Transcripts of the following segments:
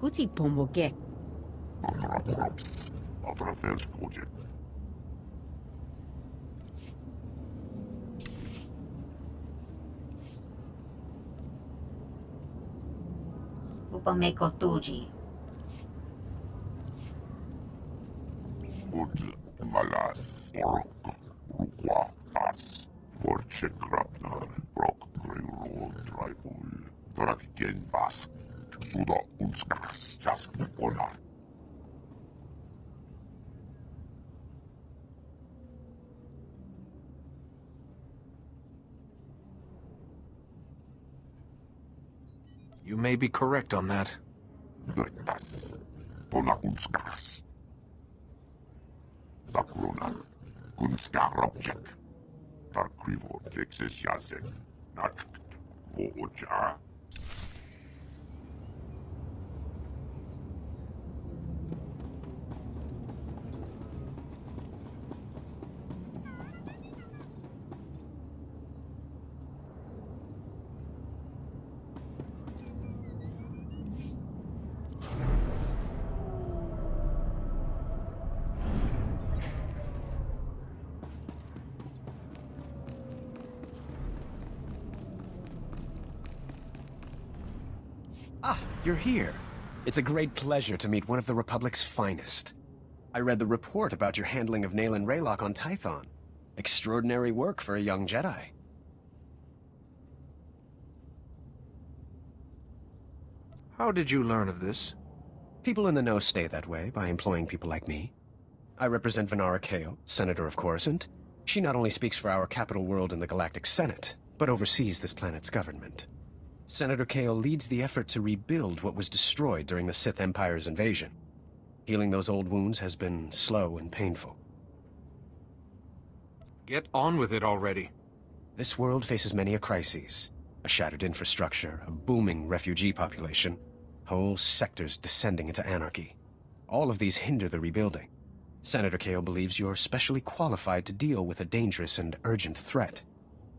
Kuti pomboke. Amraprops. Atrafels project. Upameko tuji. Ud malas orok. Rukwa as. Vorche grabnar. Brok greuro draibul. Theraguin vask. Suda unskas. Just onar. You may be correct on that. Bertas. Tona unskas. Takrunan. Kunskarobjek. Tarkrivo texes yazek. Nacht. Vooja. Ah, you're here. It's a great pleasure to meet one of the Republic's finest. I read the report about your handling of Nayland Raylock on Tython. Extraordinary work for a young Jedi. How did you learn of this? People in the know stay that way by employing people like me. I represent Venara Kale, Senator of Coruscant. She not only speaks for our capital world in the Galactic Senate, but oversees this planet's government. Senator Kale leads the effort to rebuild what was destroyed during the Sith Empire's invasion. Healing those old wounds has been slow and painful. Get on with it already. This world faces many a crisis. A shattered infrastructure, a booming refugee population, whole sectors descending into anarchy. All of these hinder the rebuilding. Senator Kale believes you're specially qualified to deal with a dangerous and urgent threat.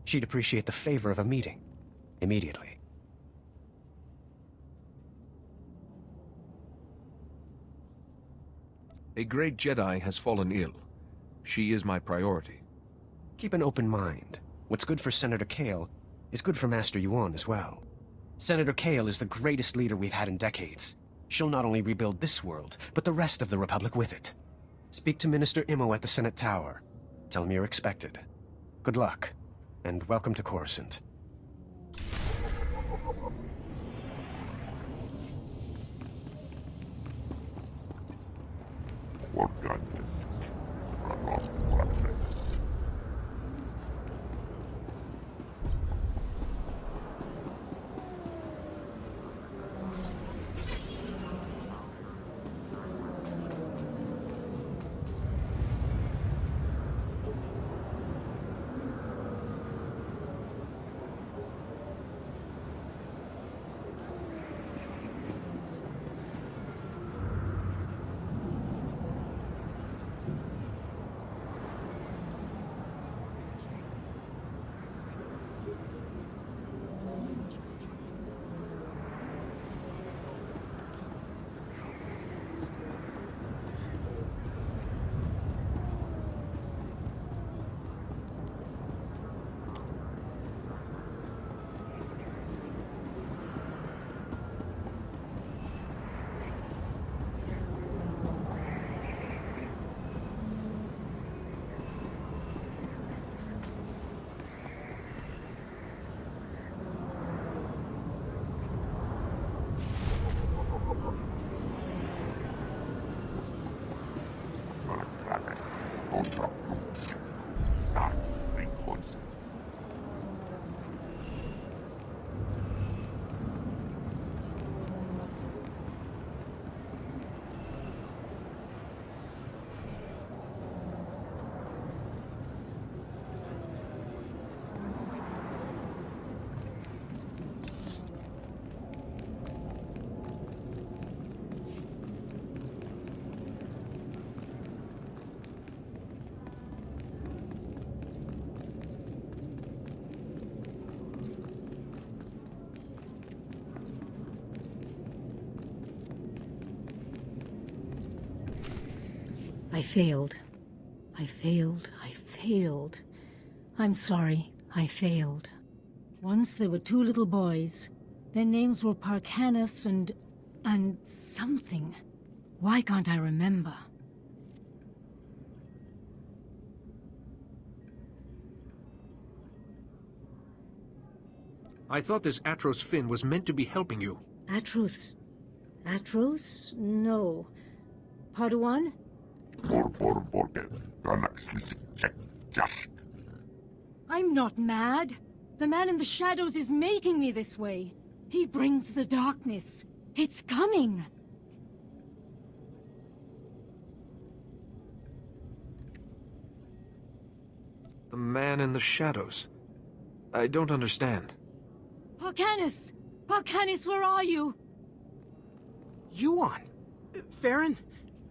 She'd appreciate the favor of a meeting. Immediately. A great Jedi has fallen ill. She is my priority. Keep an open mind. What's good for Senator Kale is good for Master Yuon as well. Senator Kale is the greatest leader we've had in decades. She'll not only rebuild this world, but the rest of the Republic with it. Speak to Minister Imo at the Senate Tower. Tell him you're expected. Good luck, and welcome to Coruscant. Organisk. Ranos projects. I failed. I failed. I failed. I'm sorry. I failed. Once there were two little boys. Their names were Parkanis and something. Why can't I remember? I thought this Attros Finn was meant to be helping you. Attros? Attros? No. Padawan? I'm not mad. The man in the shadows is making me this way. He brings the darkness. It's coming. The man in the shadows. I don't understand. Parkanis! Parkanis, where are you? Yuon! Farron,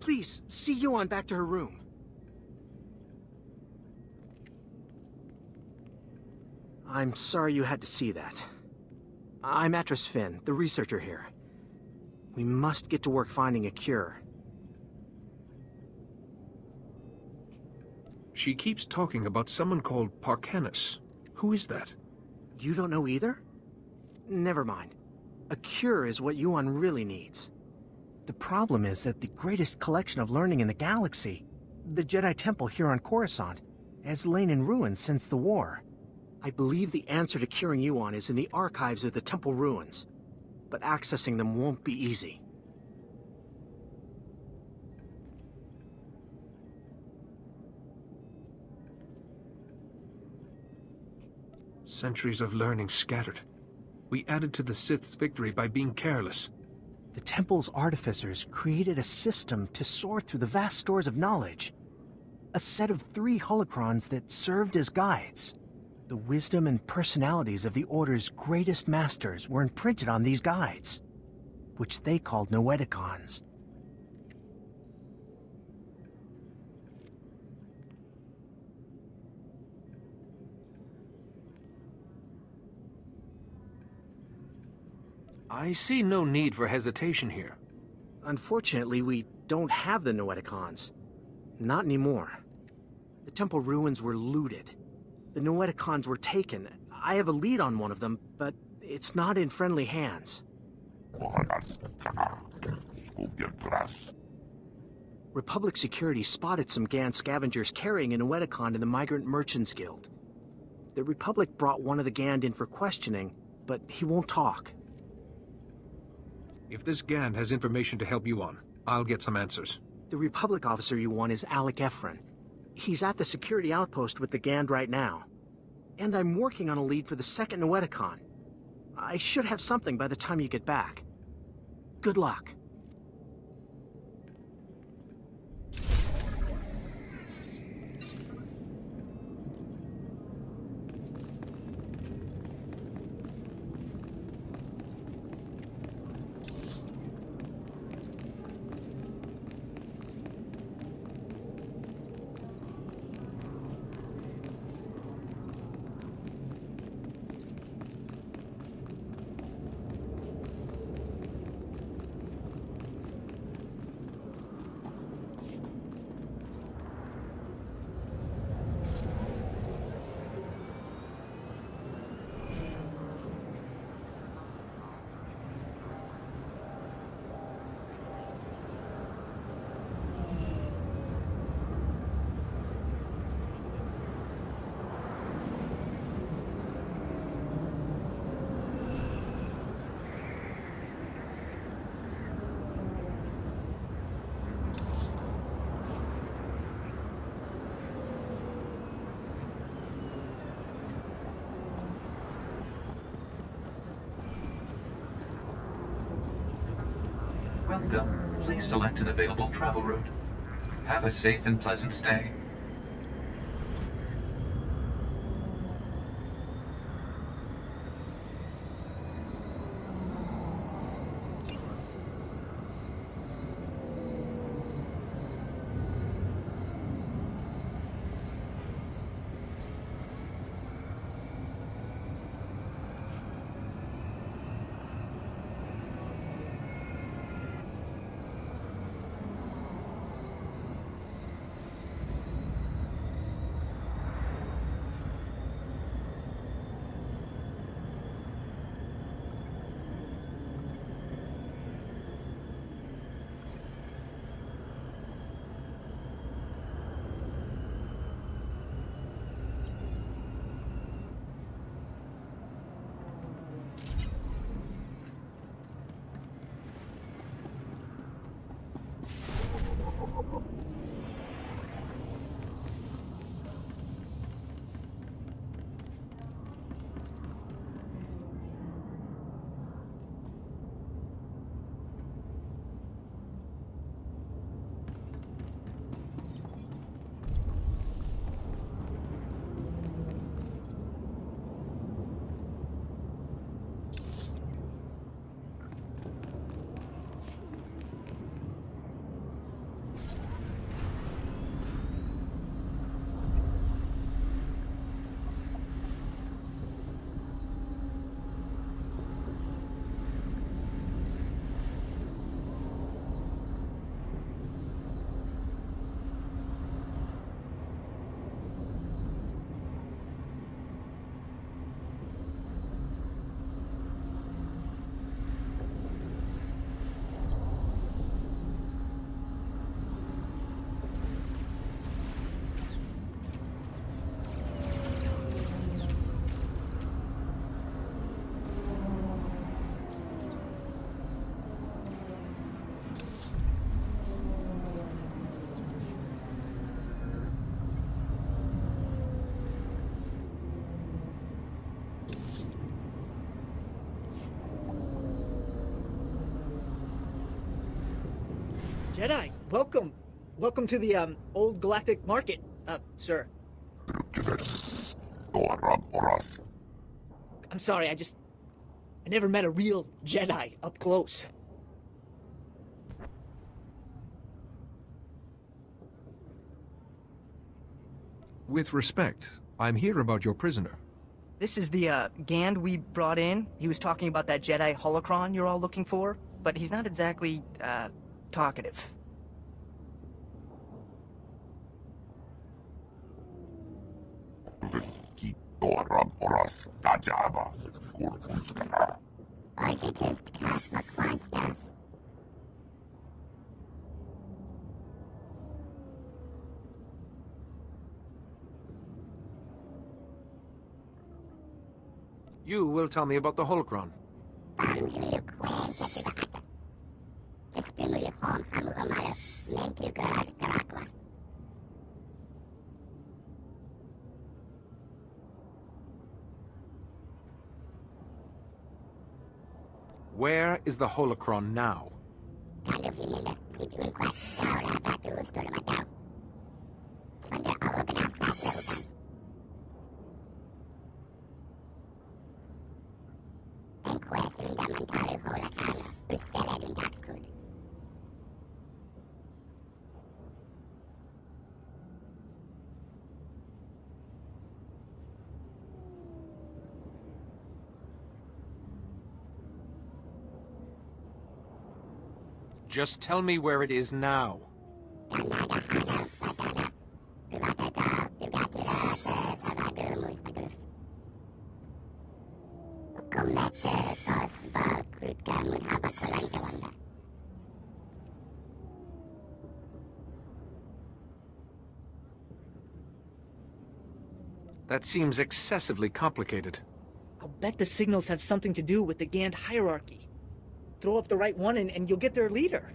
please, see Yuon back to her room. I'm sorry you had to see that. I'm Attros Finn, the researcher here. We must get to work finding a cure. She keeps talking about someone called Parkanis. Who is that? You don't know either? Never mind. A cure is what Yuon really needs. The problem is that the greatest collection of learning in the galaxy, the Jedi Temple here on Coruscant, has lain in ruins since the war. I believe the answer to curing Yuon is in the archives of the temple ruins, but accessing them won't be easy. Centuries of learning scattered. We added to the Sith's victory by being careless. The temple's artificers created a system to sort through the vast stores of knowledge. A set of 3 holocrons that served as guides. The wisdom and personalities of the Order's greatest masters were imprinted on these guides, which they called Noetikons. I see no need for hesitation here. Unfortunately, we don't have the Noetikons. Not anymore. The temple ruins were looted. The Noetikons were taken. I have a lead on one of them, but it's not in friendly hands. Republic security spotted some Gan scavengers carrying a Noetikon in the Migrant Merchants Guild. The Republic brought one of the Gand in for questioning, but he won't talk. If this Gand has information to help Yuon, I'll get some answers. The Republic officer you want is Alec Efran. He's at the security outpost with the Gand right now. And I'm working on a lead for the second Noetikon. I should have something by the time you get back. Good luck. Welcome. Please select an available travel route. Have a safe and pleasant stay. Jedi, welcome. Welcome to the, Old Galactic Market, sir. I'm sorry, I never met a real Jedi up close. With respect, I'm here about your prisoner. This is the, Gand we brought in. He was talking about that Jedi holocron you're all looking for, but he's not exactly, talkative. You will tell me about the holocron. Where is the holocron now? Just tell me where it is now. That seems excessively complicated. I'll bet the signals have something to do with the Gand hierarchy. Throw up the right one and you'll get their leader.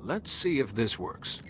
Let's see if this works.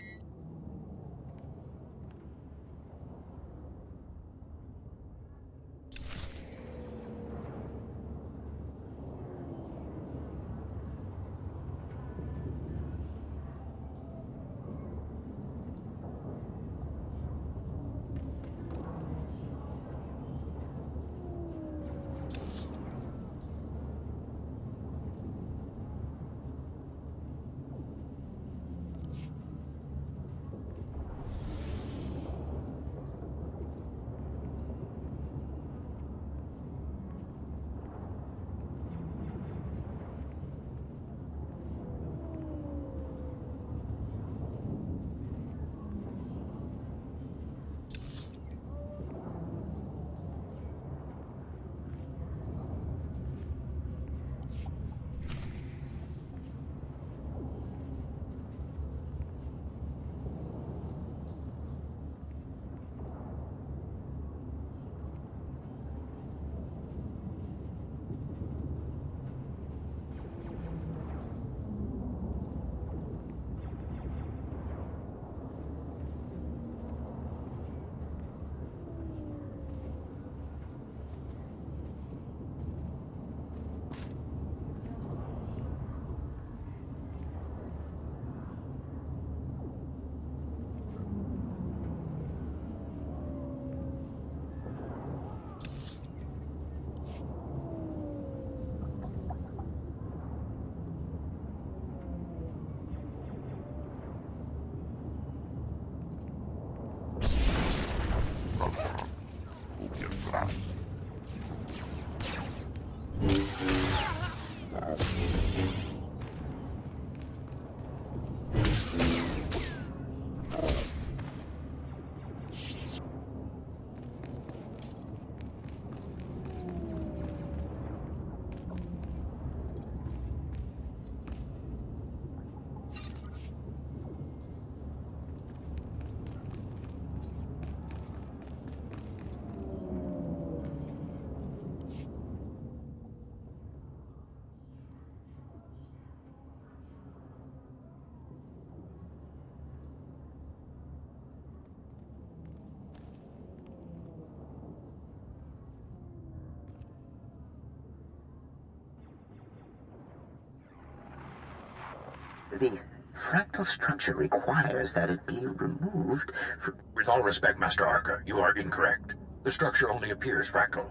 The fractal structure requires that it be removed for... With all respect, Master Arca, you are incorrect. The structure only appears fractal.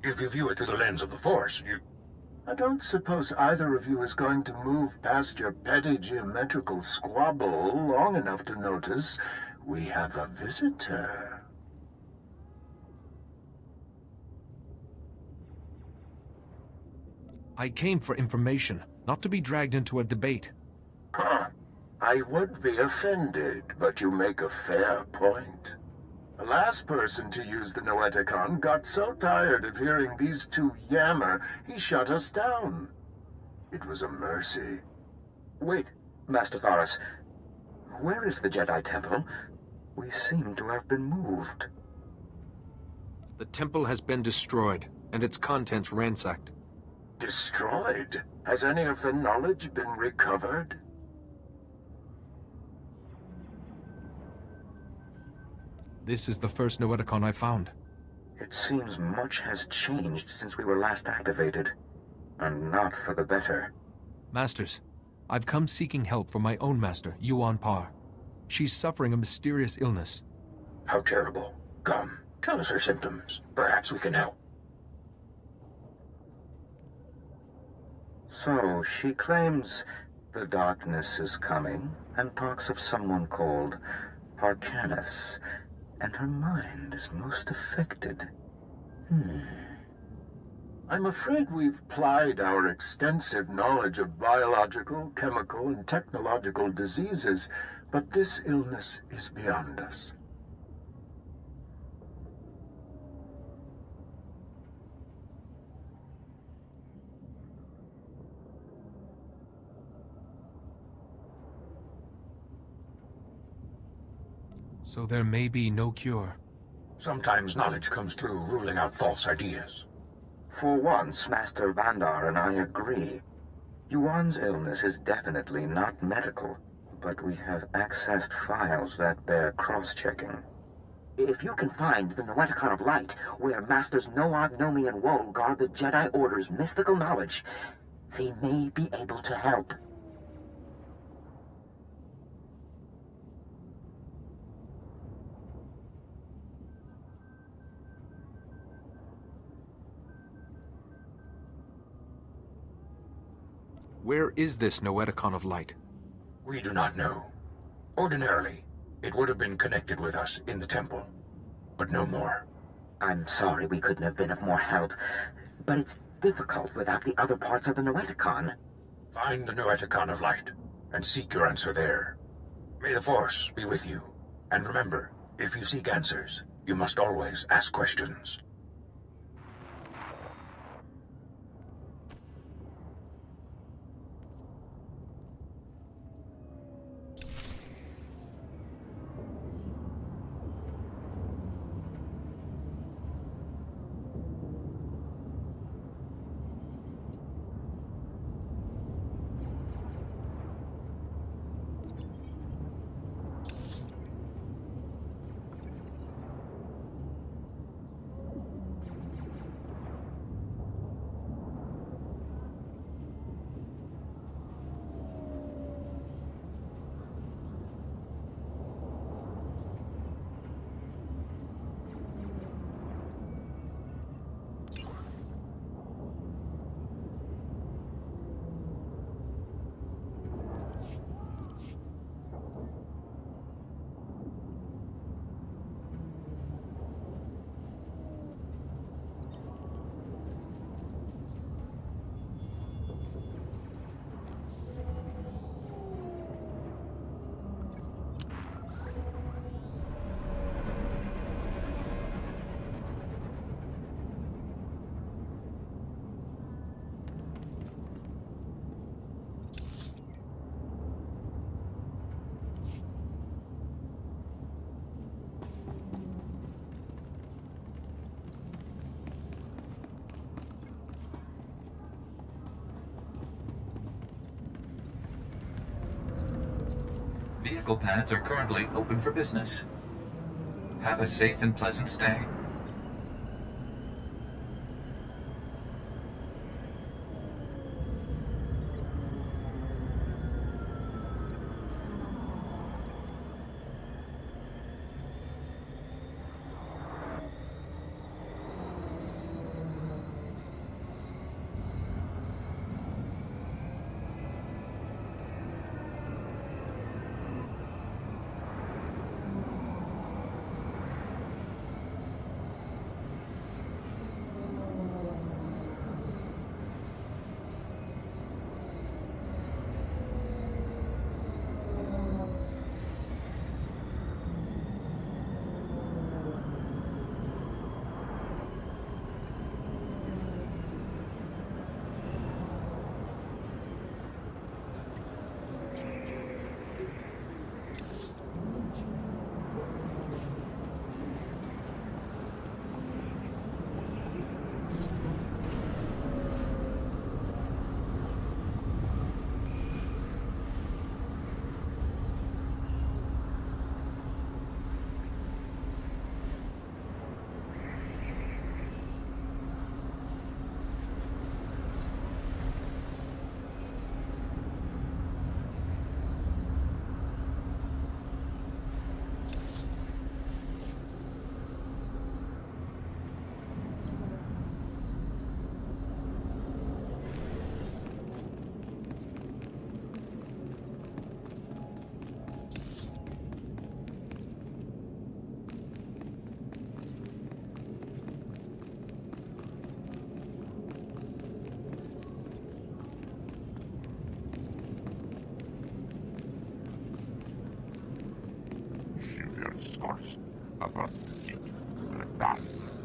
If you view it through the lens of the Force, you... I don't suppose either of you is going to move past your petty geometrical squabble long enough to notice we have a visitor. I came for information, not to be dragged into a debate. Huh. I would be offended, but you make a fair point. The last person to use the Noetikon got so tired of hearing these two yammer, he shut us down. It was a mercy. Wait, Master Thoris. Where is the Jedi Temple? We seem to have been moved. The temple has been destroyed, and its contents ransacked. Destroyed? Has any of the knowledge been recovered? This is the first Noetikon I found. It seems much has changed since we were last activated, and not for the better. Masters, I've come seeking help for my own master, Yuon Par. She's suffering a mysterious illness. How terrible. Come, tell us her symptoms. Perhaps we can help. So, she claims the darkness is coming, and talks of someone called Parkanus, and her mind is most affected. I'm afraid we've plied our extensive knowledge of biological, chemical, and technological diseases, but this illness is beyond us. So there may be no cure. Sometimes knowledge comes through ruling out false ideas. For once, Master Vandar and I agree. Yuon's illness is definitely not medical, but we have accessed files that bear cross-checking. If you can find the Noetikon of Light, where Masters Noab, Nomi, and Wohl guard the Jedi Order's mystical knowledge, they may be able to help. Where is this Noetikon of Light? We do not know. Ordinarily, it would have been connected with us in the temple, but no more. I'm sorry we couldn't have been of more help, but it's difficult without the other parts of the Noetikon. Find the Noetikon of Light, and seek your answer there. May the Force be with you. And remember, if you seek answers, you must always ask questions. Vehicle pads are currently open for business. Have a safe and pleasant stay. Skors, oversized, das.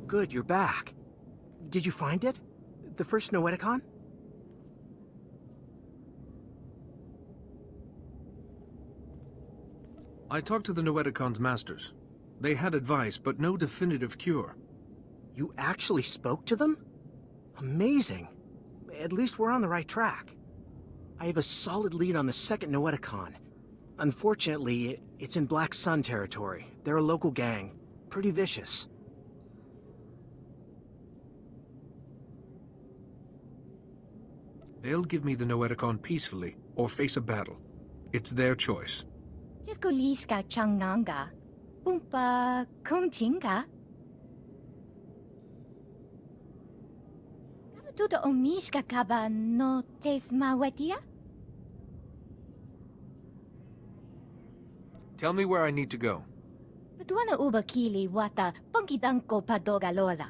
Good, you're back. Did you find it? The first Noetikon? I talked to the Noetikon's masters. They had advice, but no definitive cure. You actually spoke to them? Amazing. At least we're on the right track. I have a solid lead on the second Noetikon. Unfortunately, it's in Black Sun territory. They're a local gang. Pretty vicious. They'll give me the Noetikon peacefully, or face a battle. It's their choice. Jiskoliska Changnanga. Umpa Kumchinga. Tudo omishka kaba no tesmawetia? Tell me where I need to go. Patuana uba kili wata pongkidanko padoga lola.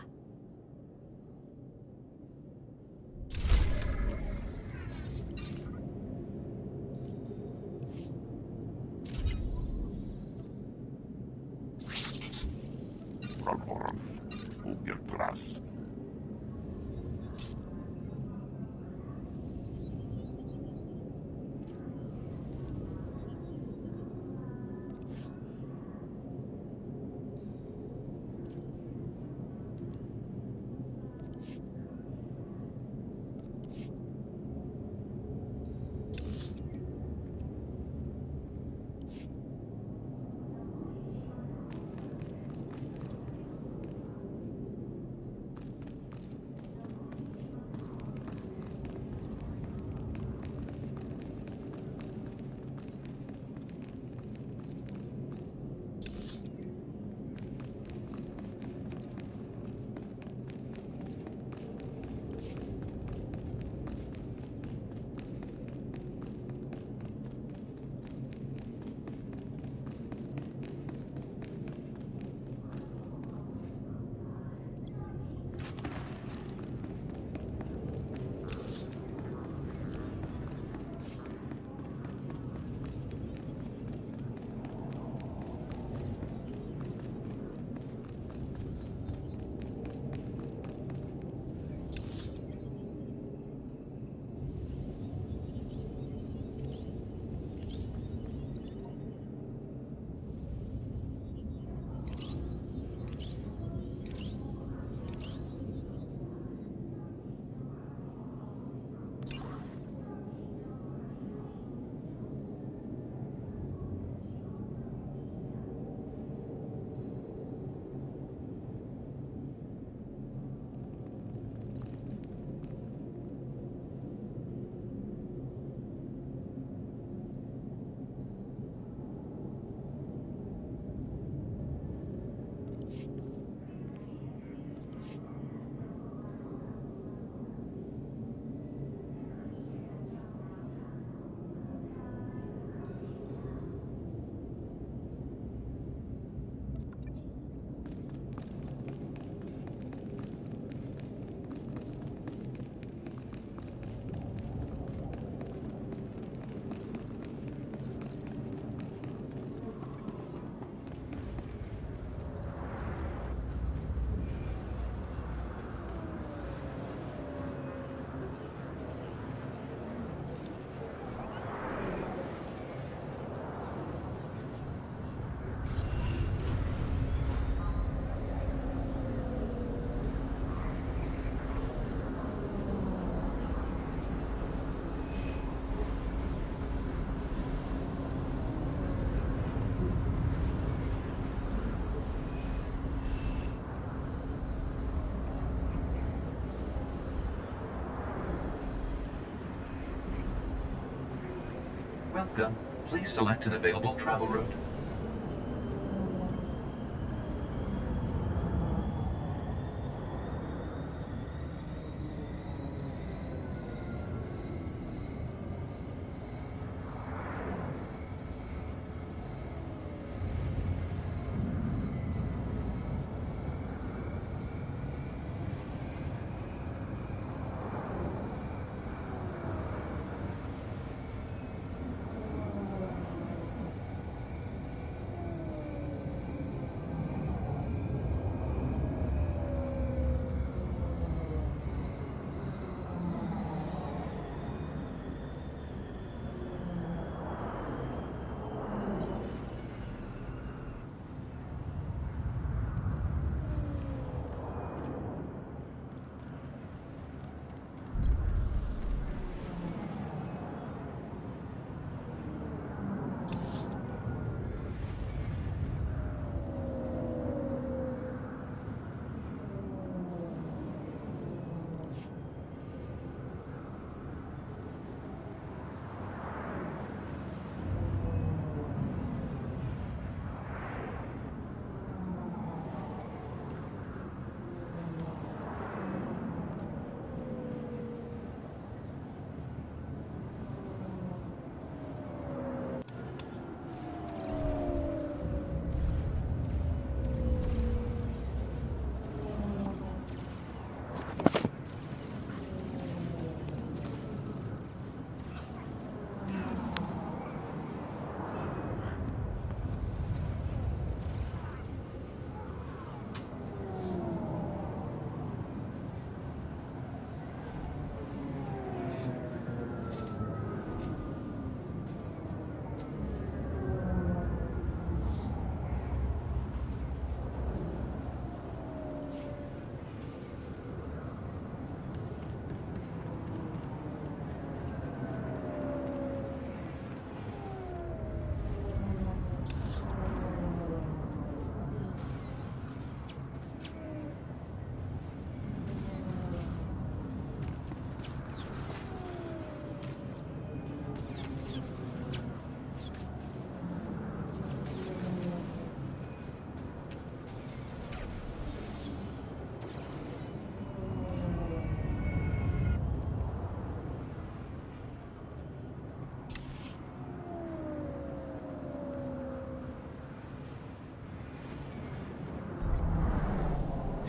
Welcome. Please select an available travel route.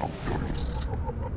Smugglers. Smugglers.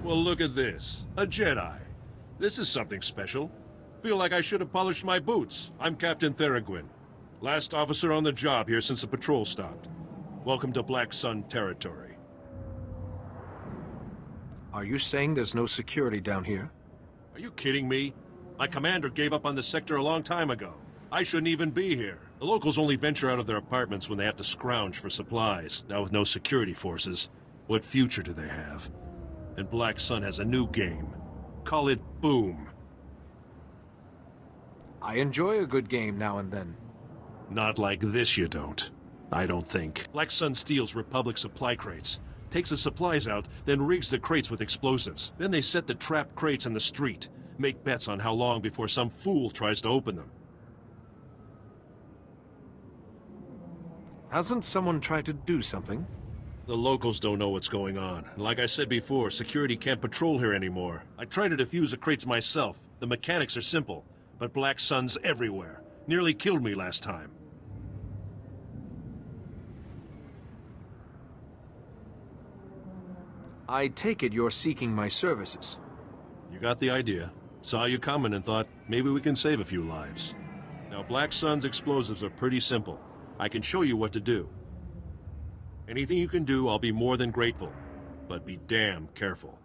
Well, look at this. A Jedi. This is something special. Feel like I should have polished my boots. I'm Captain Theraguin. Last officer on the job here since the patrol stopped. Welcome to Black Sun territory. Are you saying there's no security down here? Are you kidding me? My commander gave up on the sector a long time ago. I shouldn't even be here. The locals only venture out of their apartments when they have to scrounge for supplies. Now with no security forces, what future do they have? And Black Sun has a new game. Call it Boom. I enjoy a good game now and then. Not like this, you don't. I don't think. Black Sun steals Republic supply crates, takes the supplies out, then rigs the crates with explosives. Then they set the trapped crates in the street, make bets on how long before some fool tries to open them. Hasn't someone tried to do something? The locals don't know what's going on. And like I said before, security can't patrol here anymore. I tried to defuse the crates myself. The mechanics are simple, but Black Sun's everywhere. Nearly killed me last time. I take it you're seeking my services. You got the idea. Saw you coming and thought, maybe we can save a few lives. Now, Black Sun's explosives are pretty simple. I can show you what to do. Anything you can do, I'll be more than grateful. But be damn careful.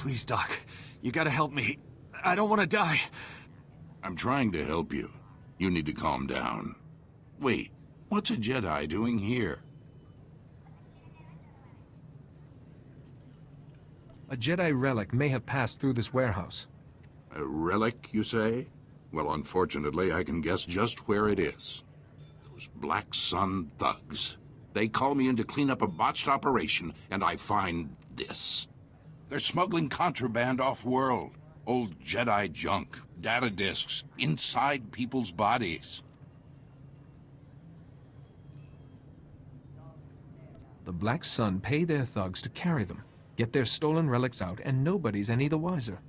Please, Doc. You gotta help me. I don't want to die. I'm trying to help you. You need to calm down. Wait, what's a Jedi doing here? A Jedi relic may have passed through this warehouse. A relic, you say? Well, unfortunately, I can guess just where it is. Those Black Sun thugs. They call me in to clean up a botched operation, and I find this. They're smuggling contraband off-world. Old Jedi junk, data disks, inside people's bodies. The Black Sun pay their thugs to carry them, get their stolen relics out, and nobody's any the wiser.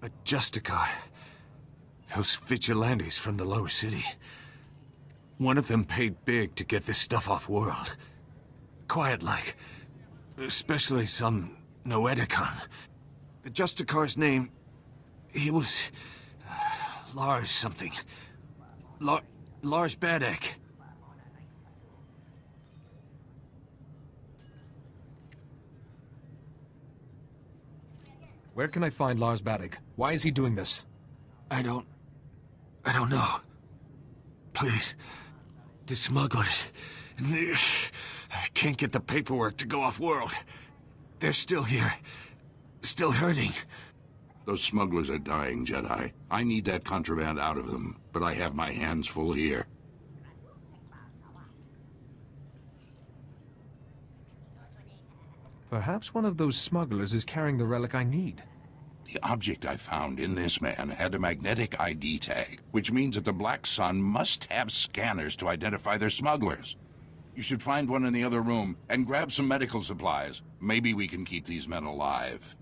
A Justicar. Those vigilantes from the lower city. One of them paid big to get this stuff off-world. Quiet-like. Especially some Noetikon. The Justicar's name... he was... Lars something. Lars Baddeg. Where can I find Lars Baddeg? Why is he doing this? I don't know. Please. The smugglers. I can't get the paperwork to go off-world. They're still here. Still hurting. Those smugglers are dying, Jedi. I need that contraband out of them, but I have my hands full here. Perhaps one of those smugglers is carrying the relic I need. The object I found in this man had a magnetic ID tag, which means that the Black Sun must have scanners to identify their smugglers. You should find one in the other room and grab some medical supplies. Maybe we can keep these men alive.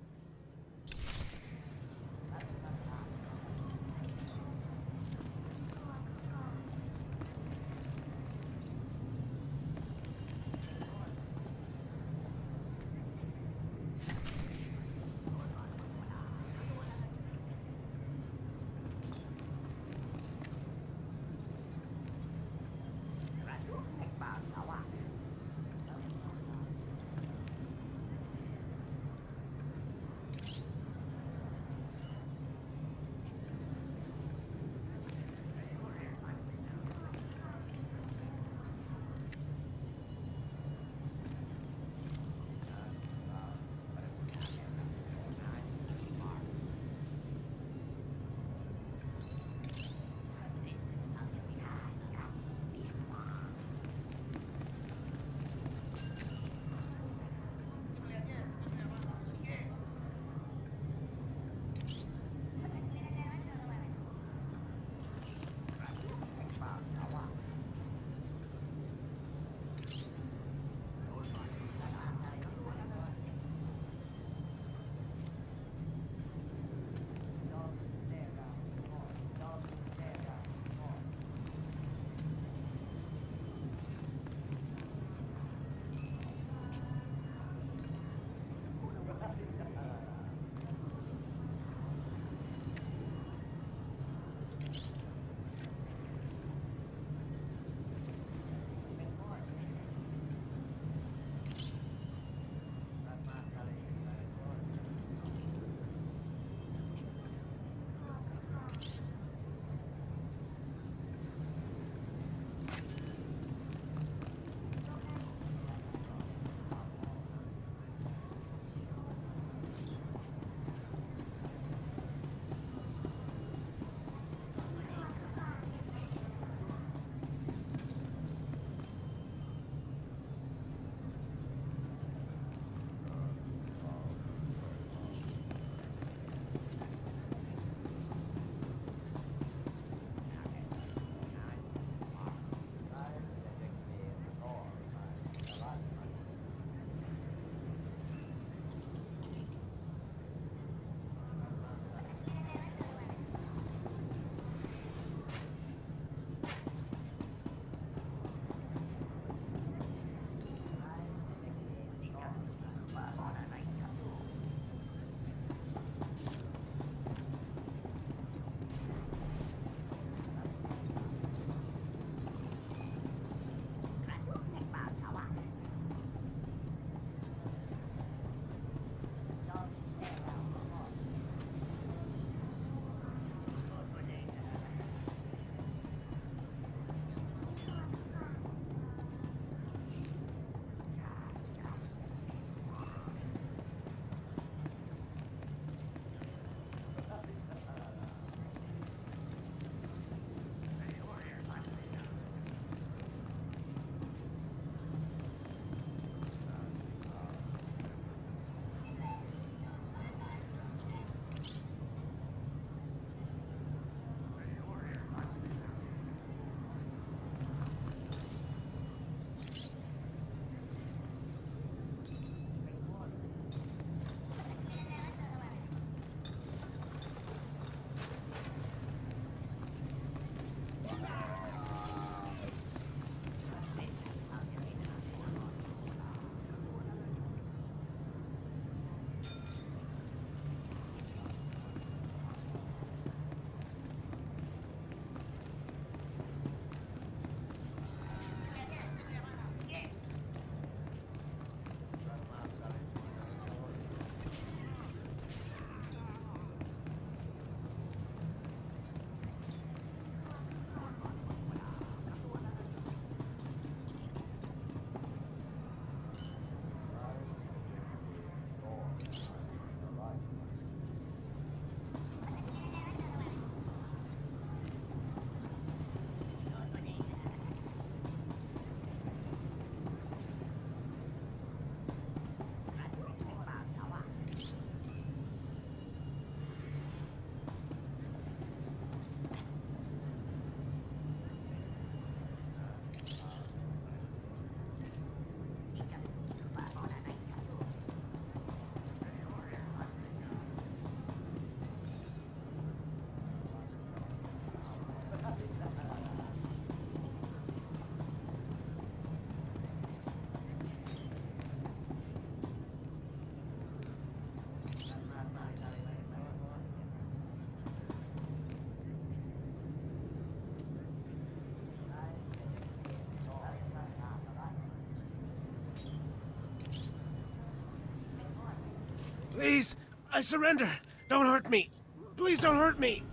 Please, I surrender. Don't hurt me. Please don't hurt me.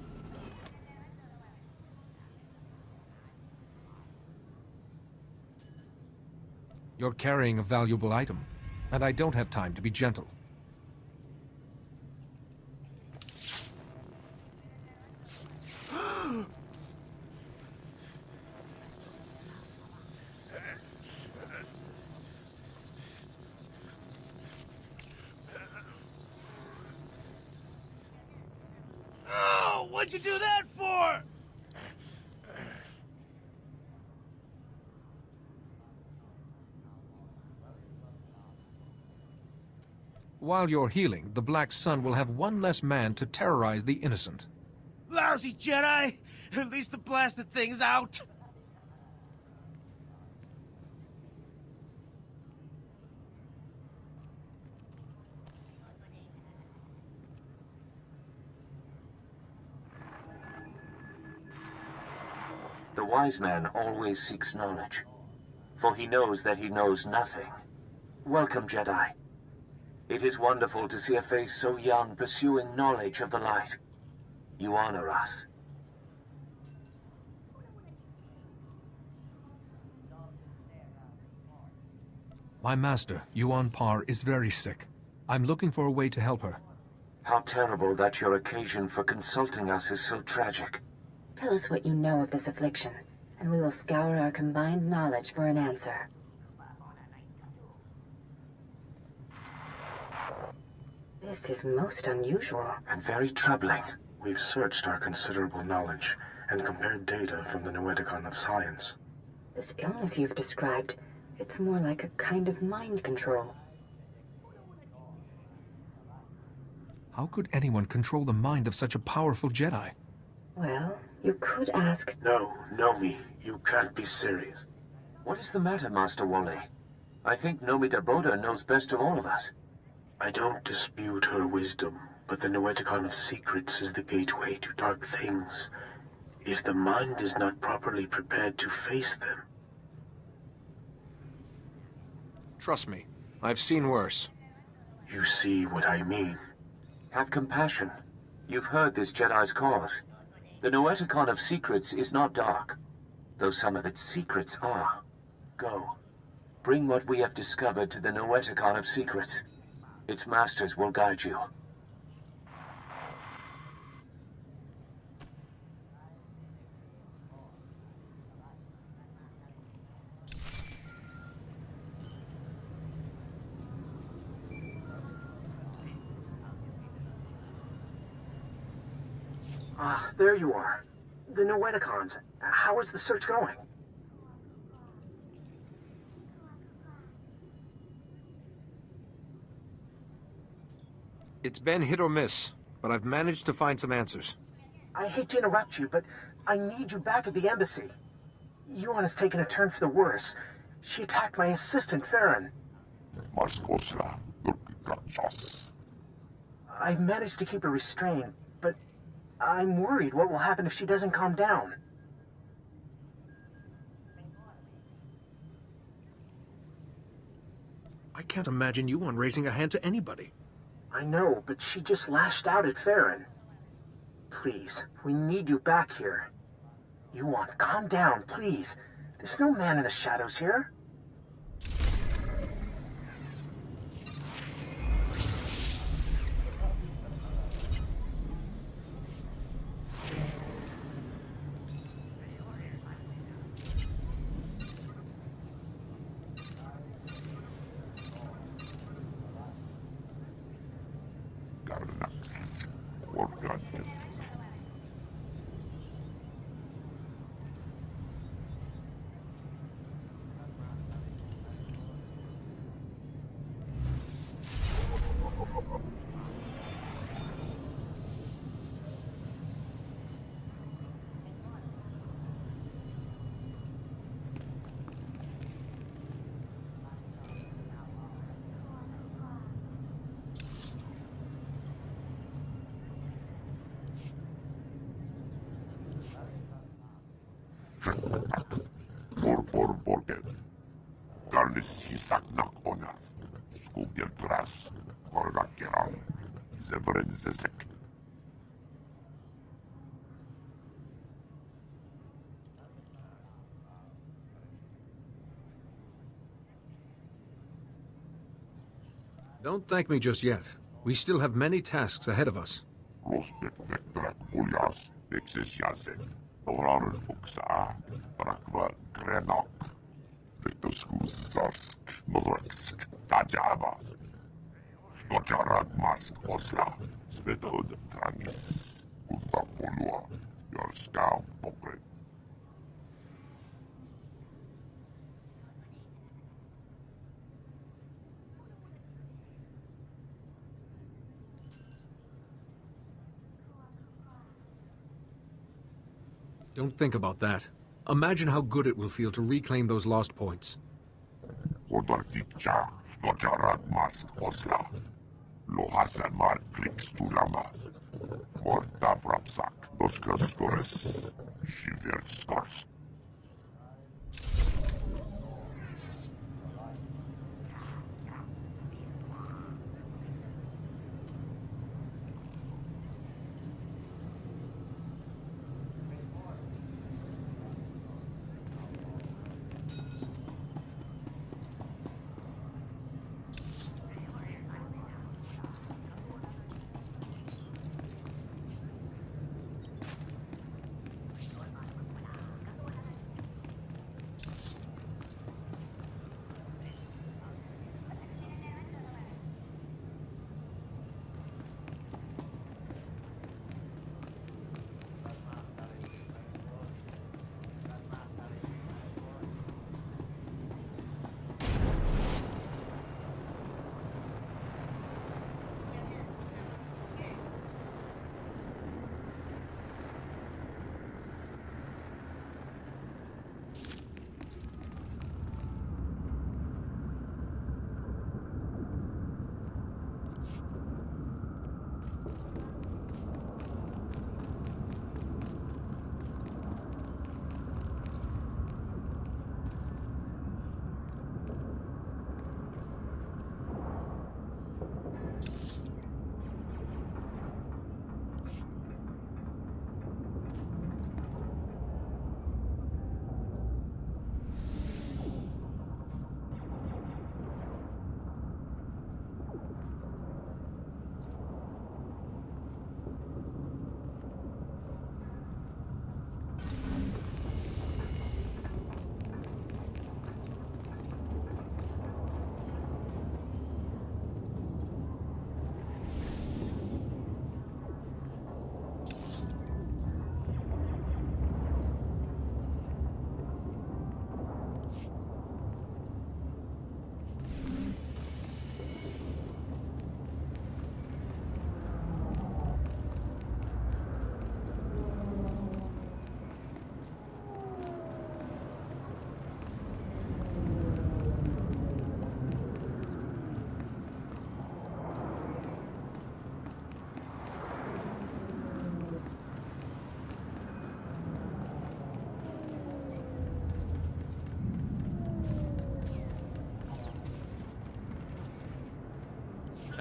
You're carrying a valuable item, and I don't have time to be gentle. Oh, what'd you do that for? While you're healing, the Black Sun will have one less man to terrorize the innocent. Lousy Jedi! At least the blasted thing's out! The wise man always seeks knowledge, for he knows that he knows nothing. Welcome, Jedi. It is wonderful to see a face so young pursuing knowledge of the light. You honor us. My master, Yuon Par, is very sick. I'm looking for a way to help her. How terrible that your occasion for consulting us is so tragic. Tell us what you know of this affliction, and we will scour our combined knowledge for an answer. This is most unusual. And very troubling. We've searched our considerable knowledge and compared data from the Noetikon of science. This illness you've described, it's more like a kind of mind control. How could anyone control the mind of such a powerful Jedi? Well, you could ask... No, Nomi, you can't be serious. What is the matter, Master Woolley? I think Nomi Daboda knows best of all of us. I don't dispute her wisdom, but the Noetikon of secrets is the gateway to dark things. If the mind is not properly prepared to face them... Trust me, I've seen worse. You see what I mean. Have compassion. You've heard this Jedi's cause. The Noetikon of secrets is not dark, though some of its secrets are. Go. Bring what we have discovered to the Noetikon of secrets. Its masters will guide you. Ah, there you are. The Noetikons. How is the search going? It's been hit or miss, but I've managed to find some answers. I hate to interrupt you, but I need you back at the embassy. Yuon has taken a turn for the worse. She attacked my assistant, Efran. I've managed to keep her restrained, but I'm worried what will happen if she doesn't calm down. I can't imagine Yuon raising a hand to anybody. I know, but she just lashed out at Farron. Please, we need you back here. Yuon, calm down, please. There's no man in the shadows here. Hisak nak onas, Skeuj Kerdher, Coruscant, Don't thank me just yet. We still have many tasks ahead of us. Don't think about that. Imagine how good it will feel to reclaim those lost points.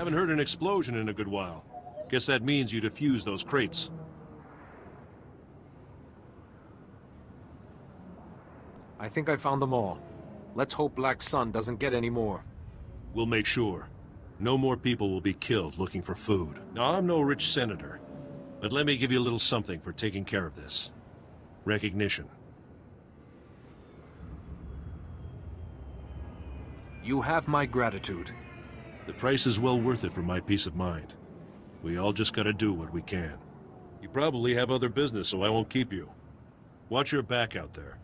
Haven't heard an explosion in a good while. Guess that means you defused those crates. I think I found them all. Let's hope Black Sun doesn't get any more. We'll make sure. No more people will be killed looking for food. Now, I'm no rich senator, but let me give you a little something for taking care of this. Recognition. You have my gratitude. The price is well worth it for my peace of mind. We all just gotta do what we can. You probably have other business, so I won't keep you. Watch your back out there.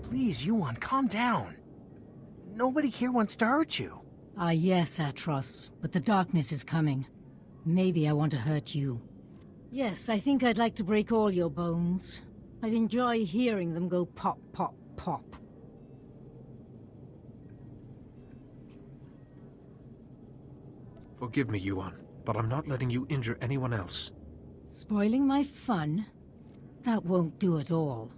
Please, Yuon, calm down. Nobody here wants to hurt you. Ah, yes, Attros, but the darkness is coming. Maybe I want to hurt you. Yes, I think I'd like to break all your bones. I'd enjoy hearing them go pop, pop, pop. Forgive me, Yuon, but I'm not letting you injure anyone else. Spoiling my fun? That won't do at all.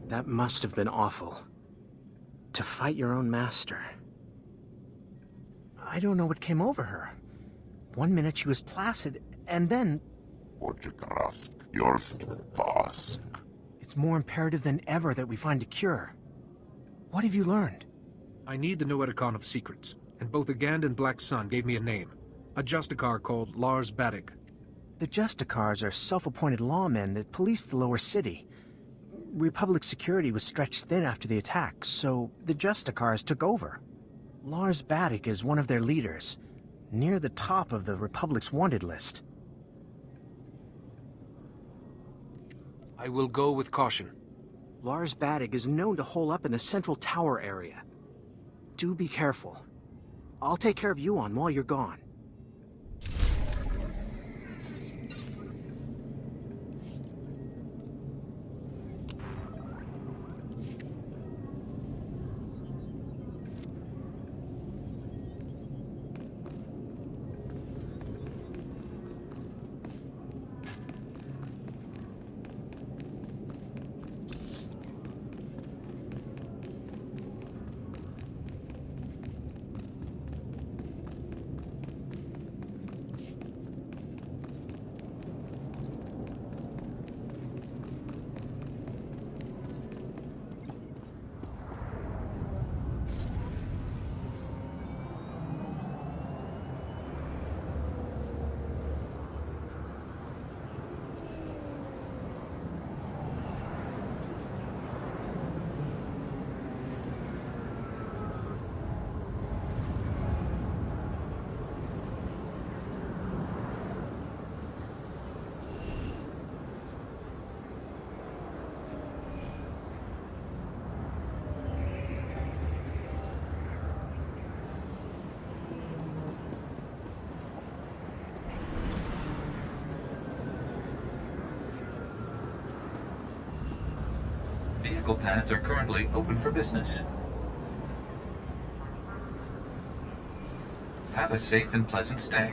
That must have been awful. To fight your own master. I don't know what came over her. One minute she was placid, and then... It's more imperative than ever that we find a cure. What have you learned? I need the Noetikon of secrets, and both the Gandon Black Sun gave me a name. A Justicar called Lars Baddeg. The Justicars are self-appointed lawmen that police the lower city. Republic security was stretched thin after the attack, so the Justicars took over. Lars Baddeg is one of their leaders, near the top of the Republic's wanted list. I will go with caution. Lars Baddeg is known to hole up in the central tower area. Do be careful. I'll take care of Yuon while you're gone. Vehicle pads are currently open for business. Have a safe and pleasant stay.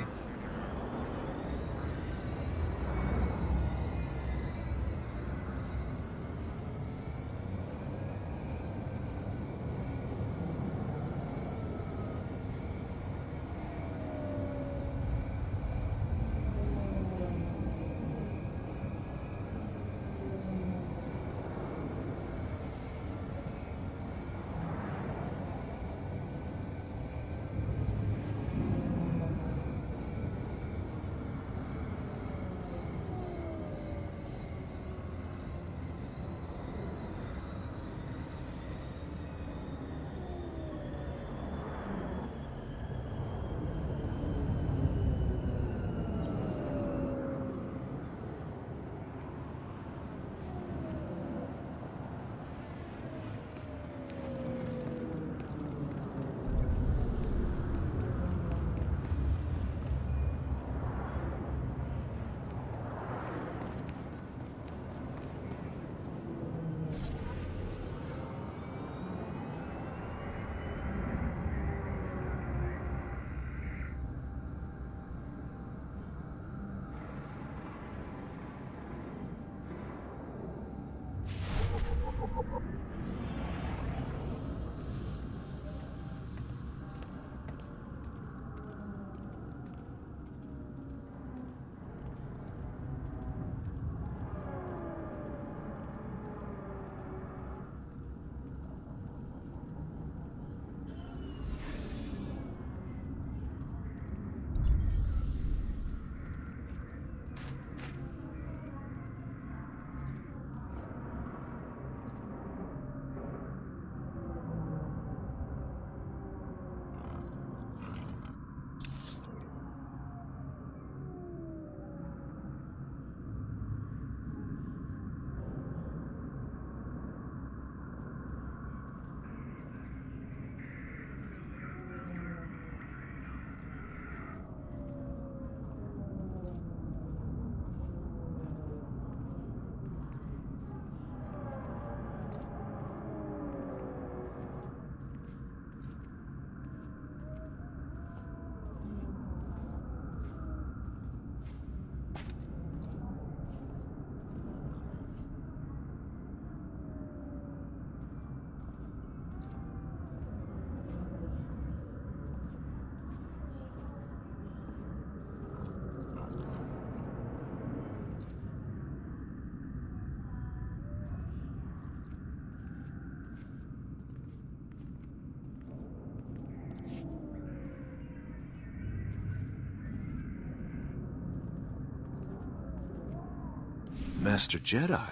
Master Jedi?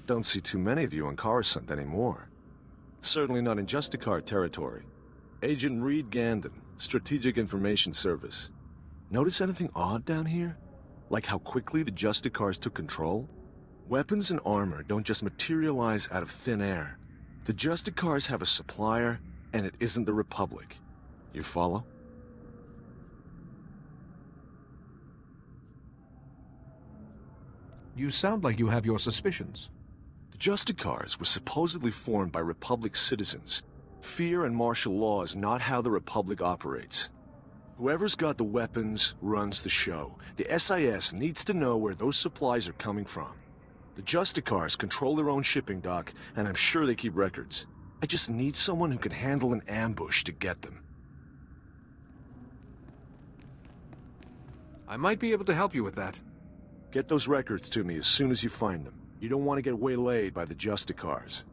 Don't see too many of you on Coruscant anymore. Certainly not in Justicar territory. Agent Reid Gandon, Strategic Information Service. Notice anything odd down here? Like how quickly the Justicars took control? Weapons and armor don't just materialize out of thin air. The Justicars have a supplier, and it isn't the Republic. You follow? You sound like you have your suspicions. The Justicars were supposedly formed by Republic citizens. Fear and martial law is not how the Republic operates. Whoever's got the weapons runs the show. The SIS needs to know where those supplies are coming from. The Justicars control their own shipping dock, and I'm sure they keep records. I just need someone who can handle an ambush to get them. I might be able to help you with that. Get those records to me as soon as you find them. You don't want to get waylaid by the Justicars.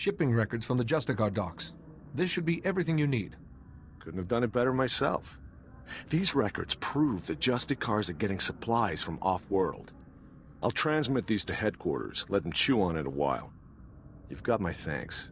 Shipping records from the Justicar docks. This should be everything you need. Couldn't have done it better myself. These records prove the Justicars are getting supplies from off-world. I'll transmit these to headquarters, let them chew on it a while. You've got my thanks.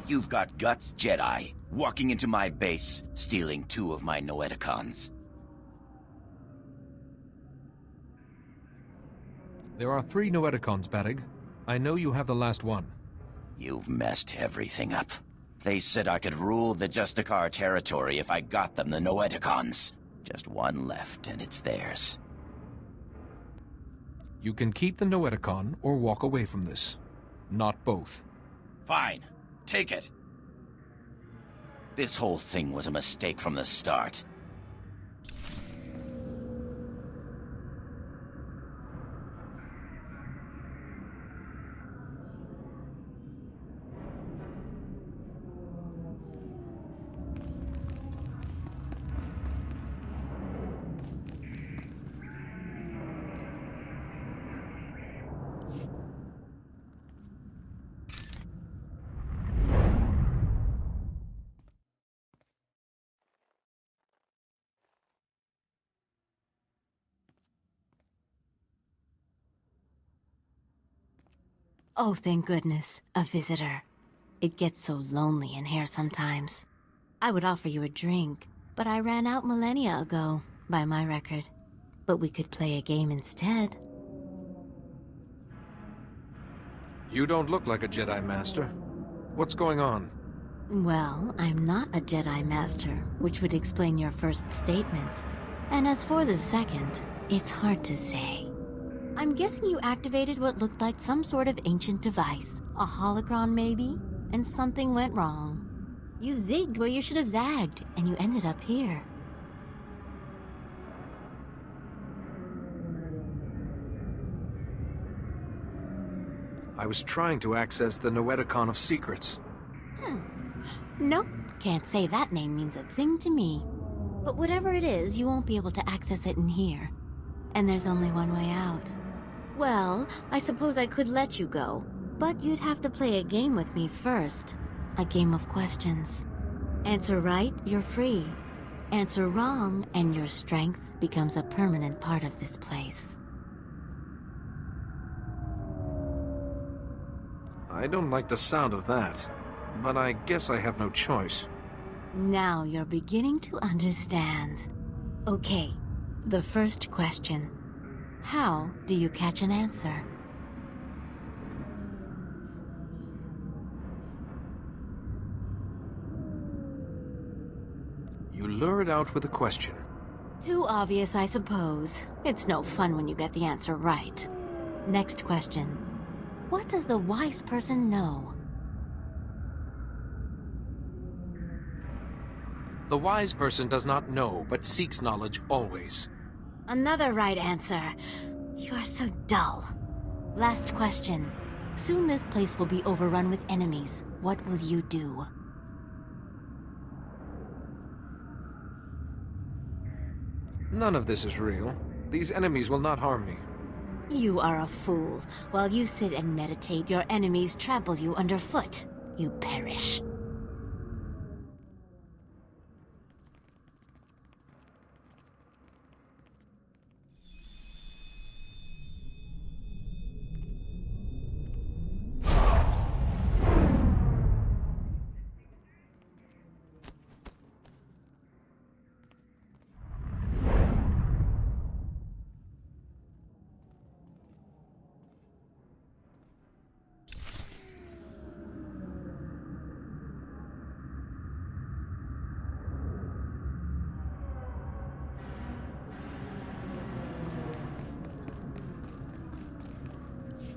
You've got guts, Jedi. Walking into my base, stealing 2 of my Noetikons. There are 3 Noetikons, Baddeg. I know you have the last one. You've messed everything up. They said I could rule the Justicar territory if I got them the Noetikons. Just one left, and it's theirs. You can keep the Noetikon or walk away from this. Not both. Fine. Take it. This whole thing was a mistake from the start. Oh, thank goodness. A visitor. It gets so lonely in here sometimes. I would offer you a drink, but I ran out millennia ago, by my record. But we could play a game instead. You don't look like a Jedi Master. What's going on? Well, I'm not a Jedi Master, which would explain your first statement. And as for the second, it's hard to say. I'm guessing you activated what looked like some sort of ancient device. A holocron, maybe? And something went wrong. You zigged where you should have zagged, and you ended up here. I was trying to access the Noetikon of Secrets. Nope, can't say that name means a thing to me. But whatever it is, you won't be able to access it in here. And there's only one way out. Well, I suppose I could let you go, but you'd have to play a game with me first. A game of questions. Answer right, you're free. Answer wrong, and your strength becomes a permanent part of this place. I don't like the sound of that, but I guess I have no choice. Now you're beginning to understand. Okay, the first question. How do you catch an answer? You lure it out with a question. Too obvious, I suppose. It's no fun when you get the answer right. Next question. What does the wise person know? The wise person does not know, but seeks knowledge always. Another right answer. You are so dull. Last question. Soon this place will be overrun with enemies. What will you do? None of this is real. These enemies will not harm me. You are a fool. While you sit and meditate, your enemies trample you underfoot. You perish.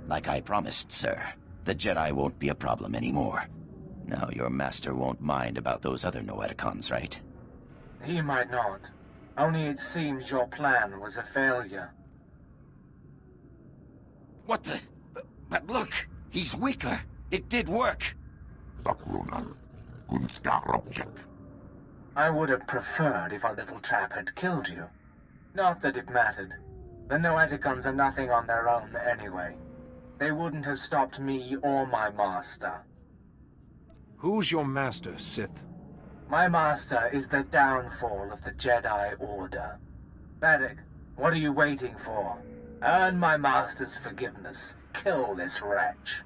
Like I promised, sir. The Jedi won't be a problem anymore. Now your master won't mind about those other Noetikons, right? He might not. Only it seems your plan was a failure. What the? But look! He's weaker! It did work! I would have preferred if our little trap had killed you. Not that it mattered. The Noetikons are nothing on their own anyway. They wouldn't have stopped me or my master. Who's your master, Sith? My master is the downfall of the Jedi Order. Baddeg, what are you waiting for? Earn my master's forgiveness. Kill this wretch.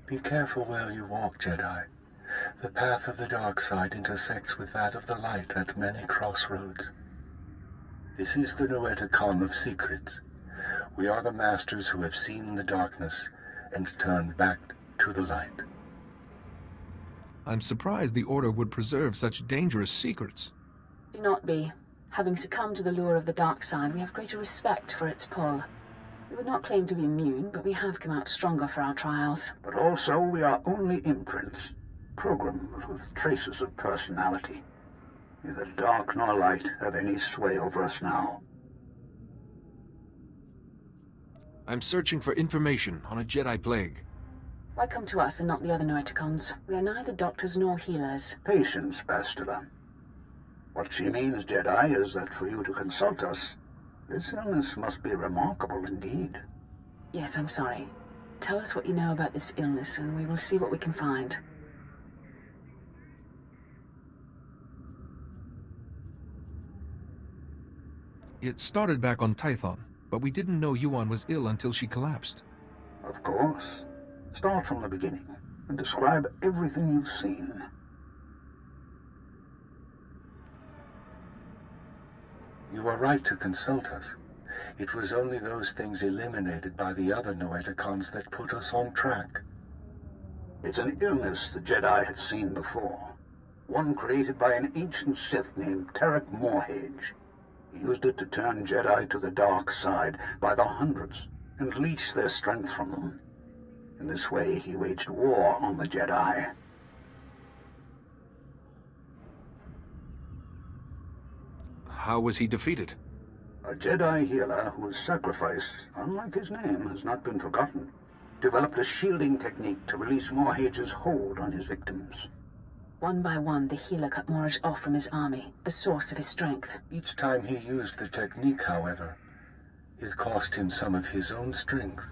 Be careful where you walk, Jedi. The path of the dark side intersects with that of the light at many crossroads. This is the Noetikon of secrets. We are the masters who have seen the darkness and turned back to the light. I'm surprised the Order would preserve such dangerous secrets. Do not be. Having succumbed to the lure of the dark side, we have greater respect for its pull. We would not claim to be immune, but we have come out stronger for our trials. But also we are only imprints, programs with traces of personality. Neither dark nor light have any sway over us now. I'm searching for information on a Jedi plague. Why come to us and not the other Noetikons? We are neither doctors nor healers. Patience, Bastila. What she means, Jedi, is that for you to consult us, this illness must be remarkable indeed. Yes, I'm sorry. Tell us what you know about this illness, and we will see what we can find. It started back on Tython, but we didn't know Yuon was ill until she collapsed. Of course. Start from the beginning, and describe everything you've seen. You are right to consult us. It was only those things eliminated by the other Noetikons that put us on track. It's an illness the Jedi have seen before. One created by an ancient Sith named Tarek Morhage. He used it to turn Jedi to the dark side by the hundreds and leech their strength from them. In this way, he waged war on the Jedi. How was he defeated? A Jedi healer whose sacrifice, unlike his name, has not been forgotten, developed a shielding technique to release Morhage's hold on his victims. One by one, the healer cut Morhage off from his army, the source of his strength. Each time he used the technique, however, it cost him some of his own strength.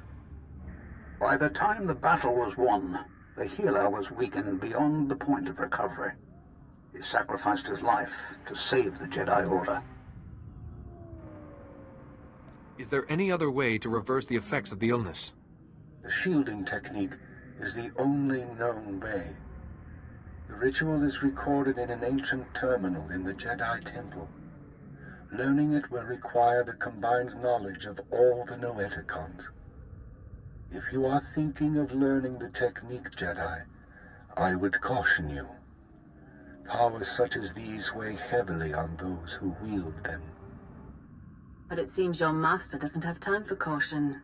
By the time the battle was won, the healer was weakened beyond the point of recovery. He sacrificed his life to save the Jedi Order. Is there any other way to reverse the effects of the illness? The shielding technique is the only known way. The ritual is recorded in an ancient terminal in the Jedi Temple. Learning it will require the combined knowledge of all the Noetikons. If you are thinking of learning the technique, Jedi, I would caution you. Powers such as these weigh heavily on those who wield them. But it seems your master doesn't have time for caution.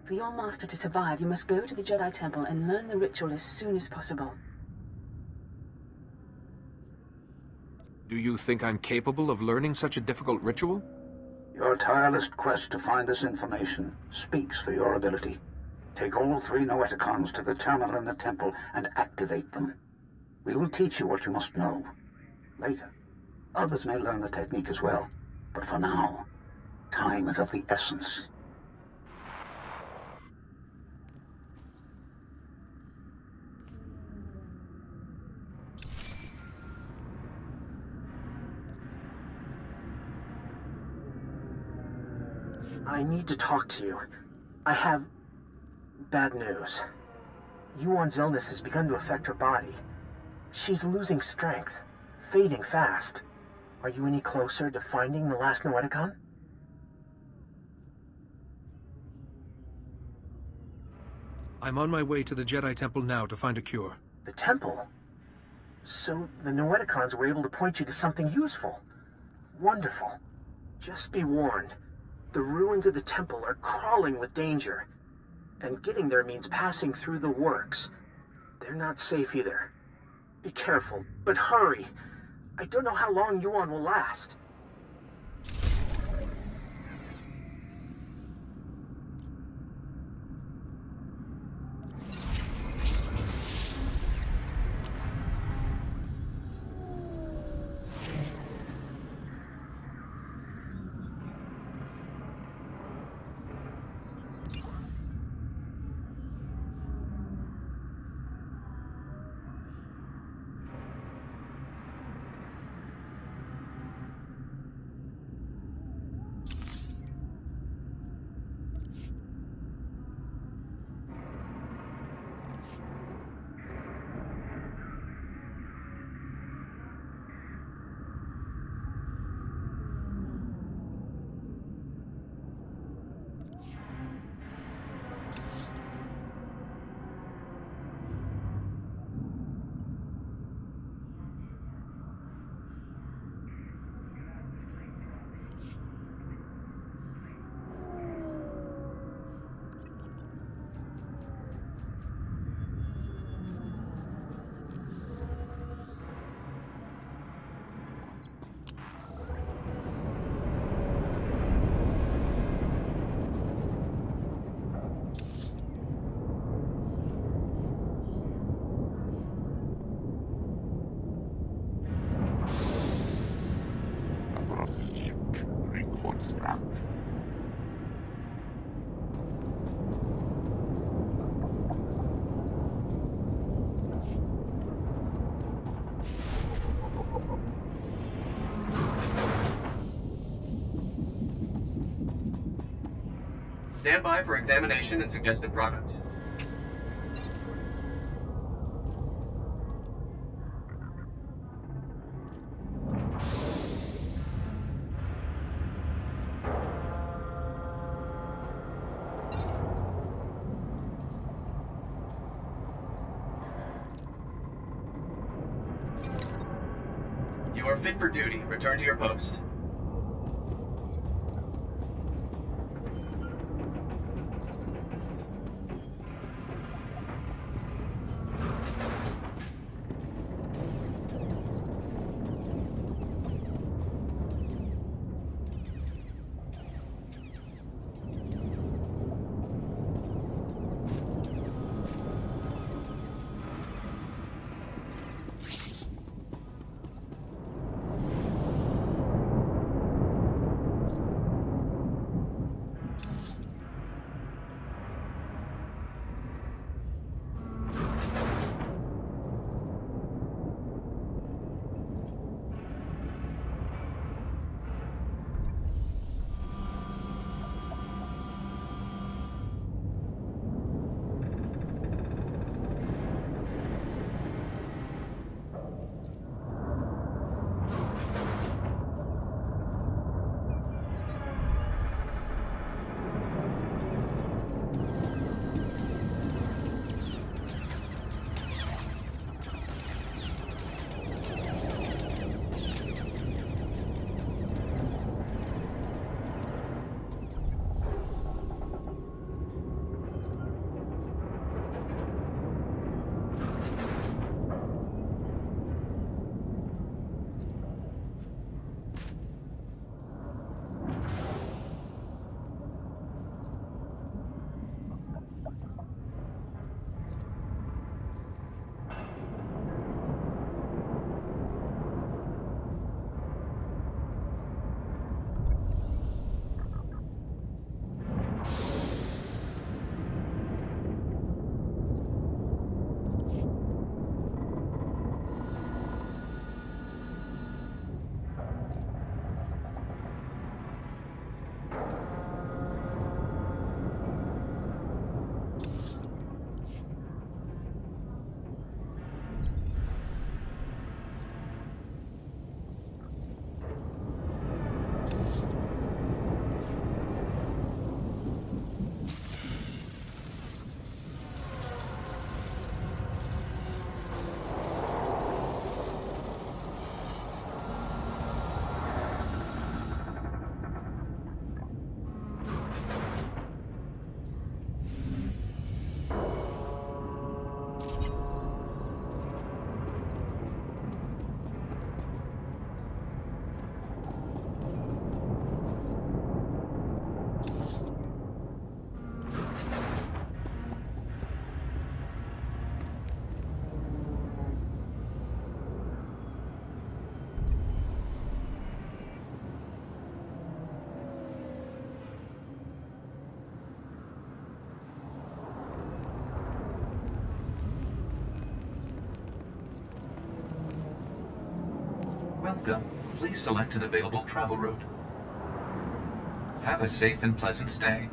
For your master to survive, you must go to the Jedi Temple and learn the ritual as soon as possible. Do you think I'm capable of learning such a difficult ritual? Your tireless quest to find this information speaks for your ability. Take all 3 Noetikons to the terminal in the temple and activate them. We will teach you what you must know. Later, others may learn the technique as well, but for now, time is of the essence. I need to talk to you. I have bad news. Yuon's illness has begun to affect her body. She's losing strength, fading fast. Are you any closer to finding the last Noetikon? I'm on my way to the Jedi Temple now to find a cure. The temple? So the Noetikons were able to point you to something useful. Wonderful. Just be warned. The ruins of the temple are crawling with danger. And getting there means passing through the works. They're not safe either. Be careful, but hurry. I don't know how long Yuon will last. Stand by for examination and suggested products. You are fit for duty. Return to your post. Welcome. Please select an available travel route. Have a safe and pleasant stay.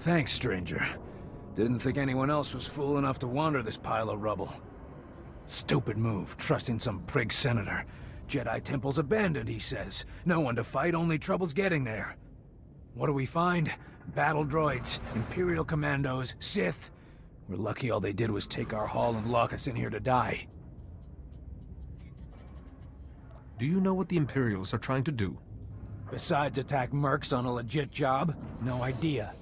Thanks, stranger. Didn't think anyone else was fool enough to wander this pile of rubble. Stupid move, trusting some prig senator. Jedi temple's abandoned, he says. No one to fight, only trouble's getting there. What do we find? Battle droids, Imperial commandos, Sith. We're lucky all they did was take our haul and lock us in here to die. Do you know what the Imperials are trying to do? Besides attack mercs on a legit job? No idea.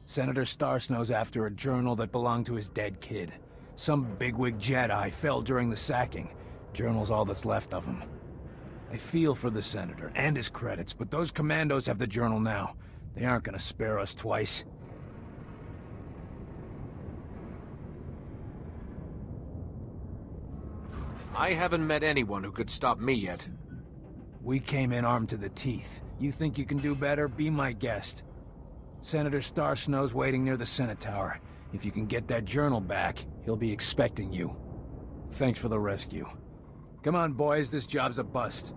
Senator Starsnow's after a journal that belonged to his dead kid. Some bigwig Jedi fell during the sacking. Journal's all that's left of him. I feel for the Senator and his credits, but those commandos have the journal now. They aren't gonna spare us twice. I haven't met anyone who could stop me yet. We came in armed to the teeth. You think you can do better? Be my guest. Senator Starsnow's waiting near the Senate Tower. If you can get that journal back, he'll be expecting you. Thanks for the rescue. Come on, boys, this job's a bust.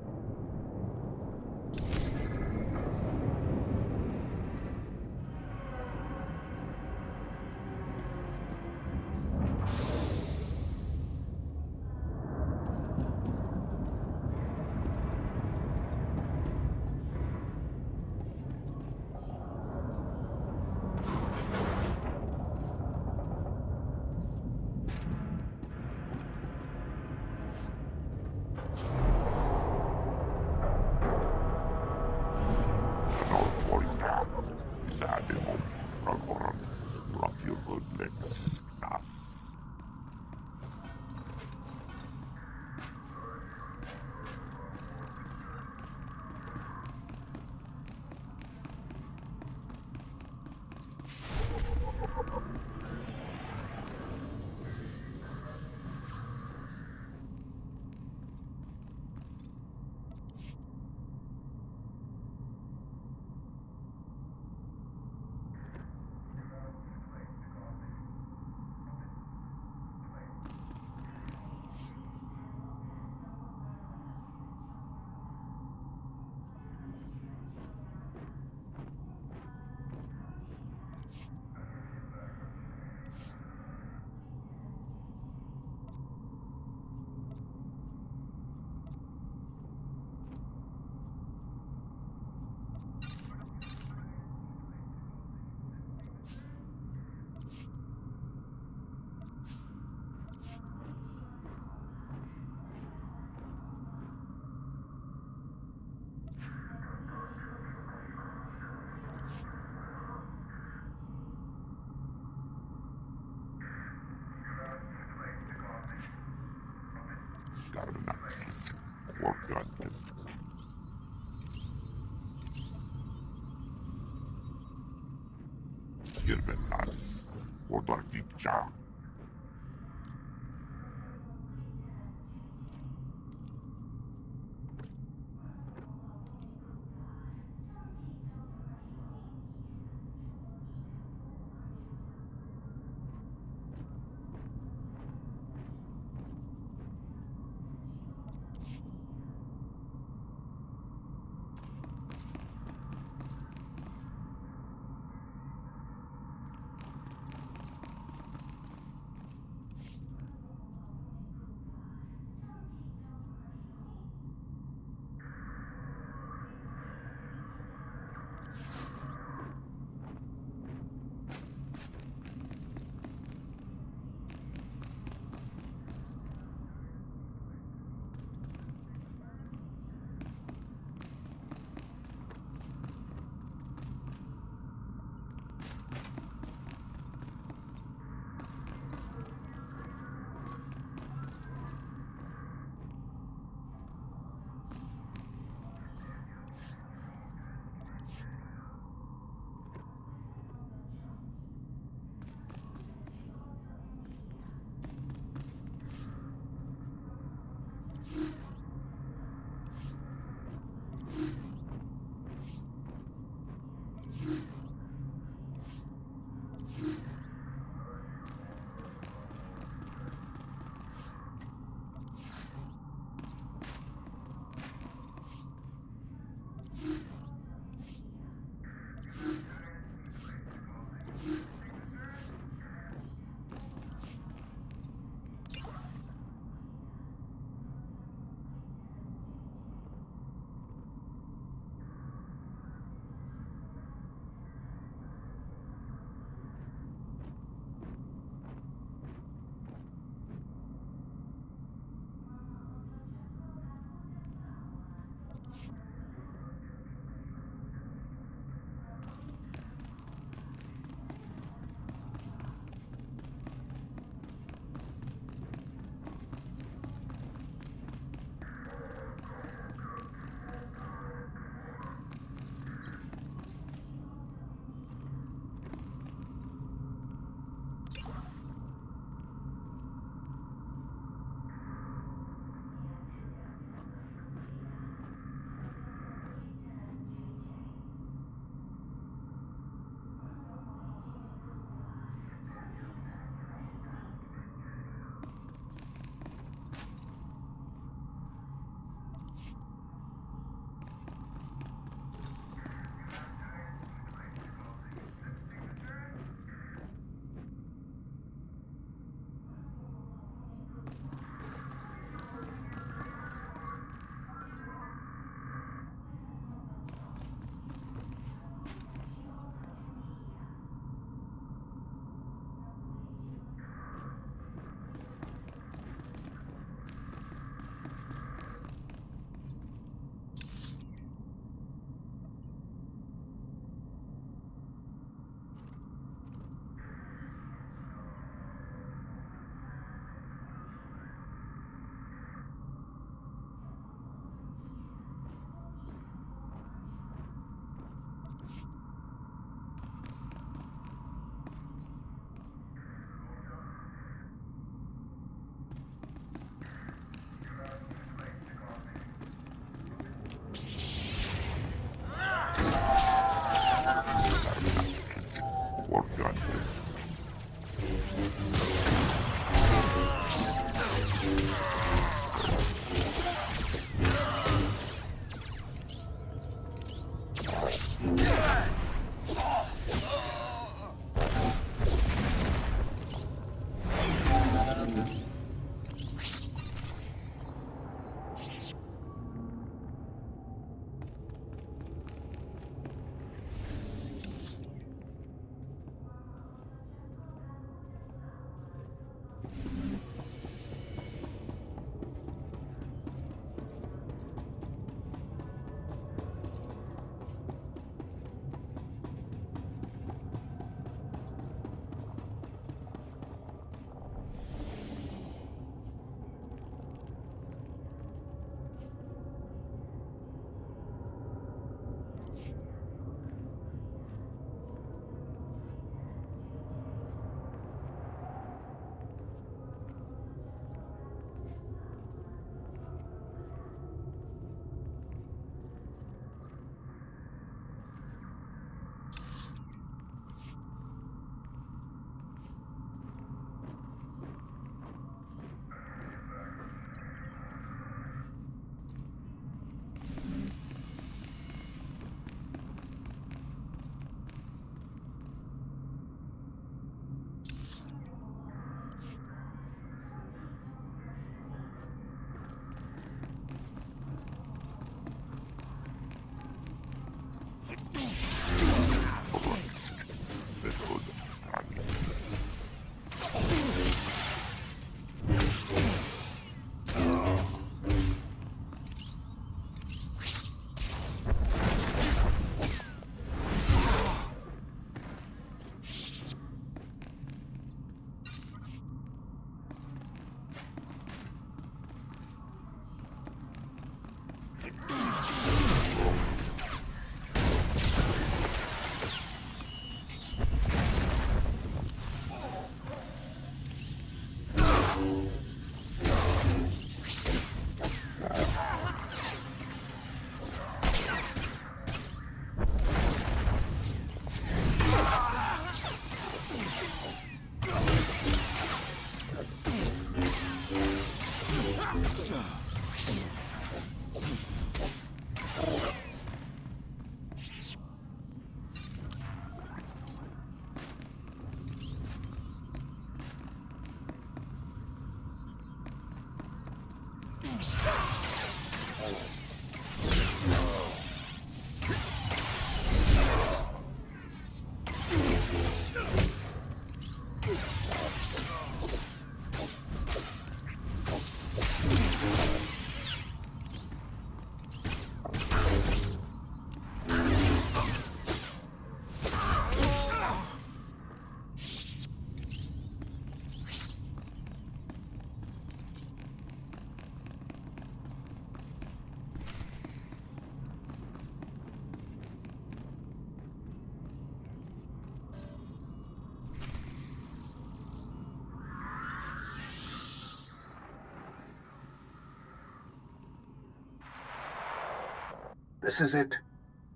This is it.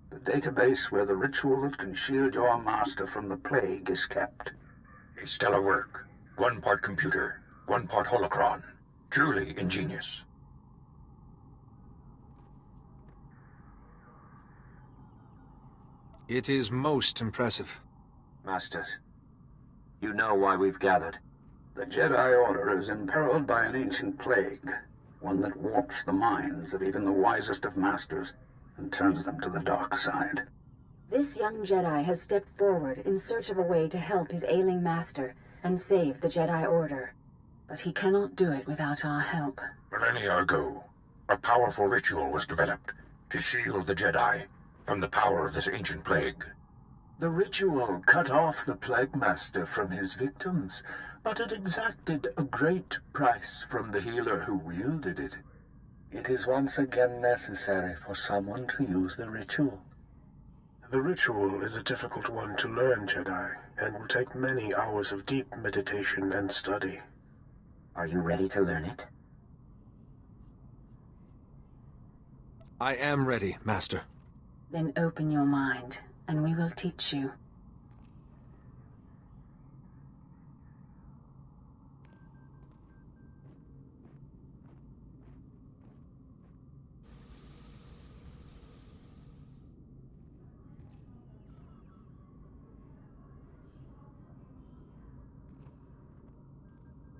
The database where the ritual that can shield your master from the plague is kept. A stellar work. 1 part computer, 1 part holocron. Truly ingenious. It is most impressive. Masters, you know why we've gathered. The Jedi Order is imperiled by an ancient plague, one that warps the minds of even the wisest of masters and turns them to the dark side. This young Jedi has stepped forward in search of a way to help his ailing master and save the Jedi Order. But he cannot do it without our help. Millennia ago, a powerful ritual was developed to shield the Jedi from the power of this ancient plague. The ritual cut off the Plague Master from his victims, but it exacted a great price from the healer who wielded it. It is once again necessary for someone to use the ritual. The ritual is a difficult one to learn, Jedi, and will take many hours of deep meditation and study. Are you ready to learn it? I am ready, Master. Then open your mind, and we will teach you.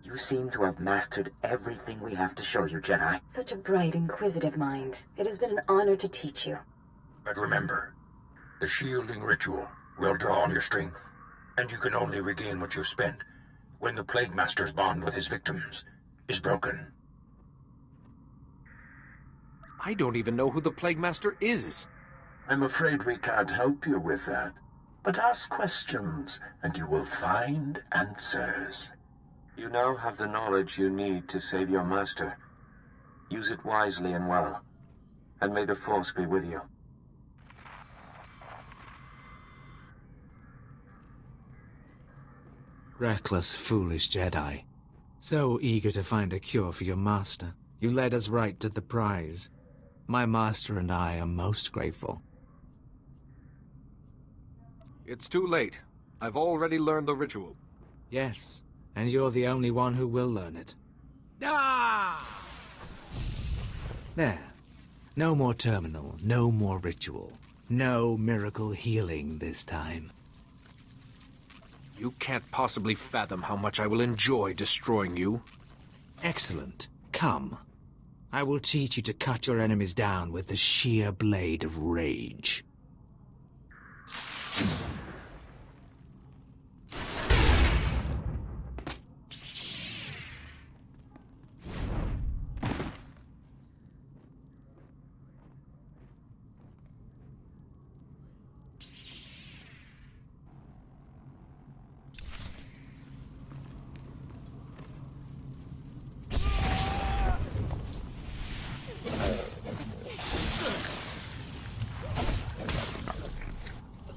You seem to have mastered everything we have to show you, Jedi. Such a bright, inquisitive mind. It has been an honor to teach you. But remember, the shielding ritual will draw on your strength, and you can only regain what you've spent when the Plague Master's bond with his victims is broken. I don't even know who the Plague Master is. I'm afraid we can't help you with that. But ask questions, and you will find answers. You now have the knowledge you need to save your master. Use it wisely and well, and may the Force be with you. Reckless, foolish Jedi. So eager to find a cure for your master, you led us right to the prize. My master and I are most grateful. It's too late. I've already learned the ritual. Yes, and you're the only one who will learn it. Ah! There. No more terminal, no more ritual. No miracle healing this time. You can't possibly fathom how much I will enjoy destroying you. Excellent. Come. I will teach you to cut your enemies down with the sheer blade of rage.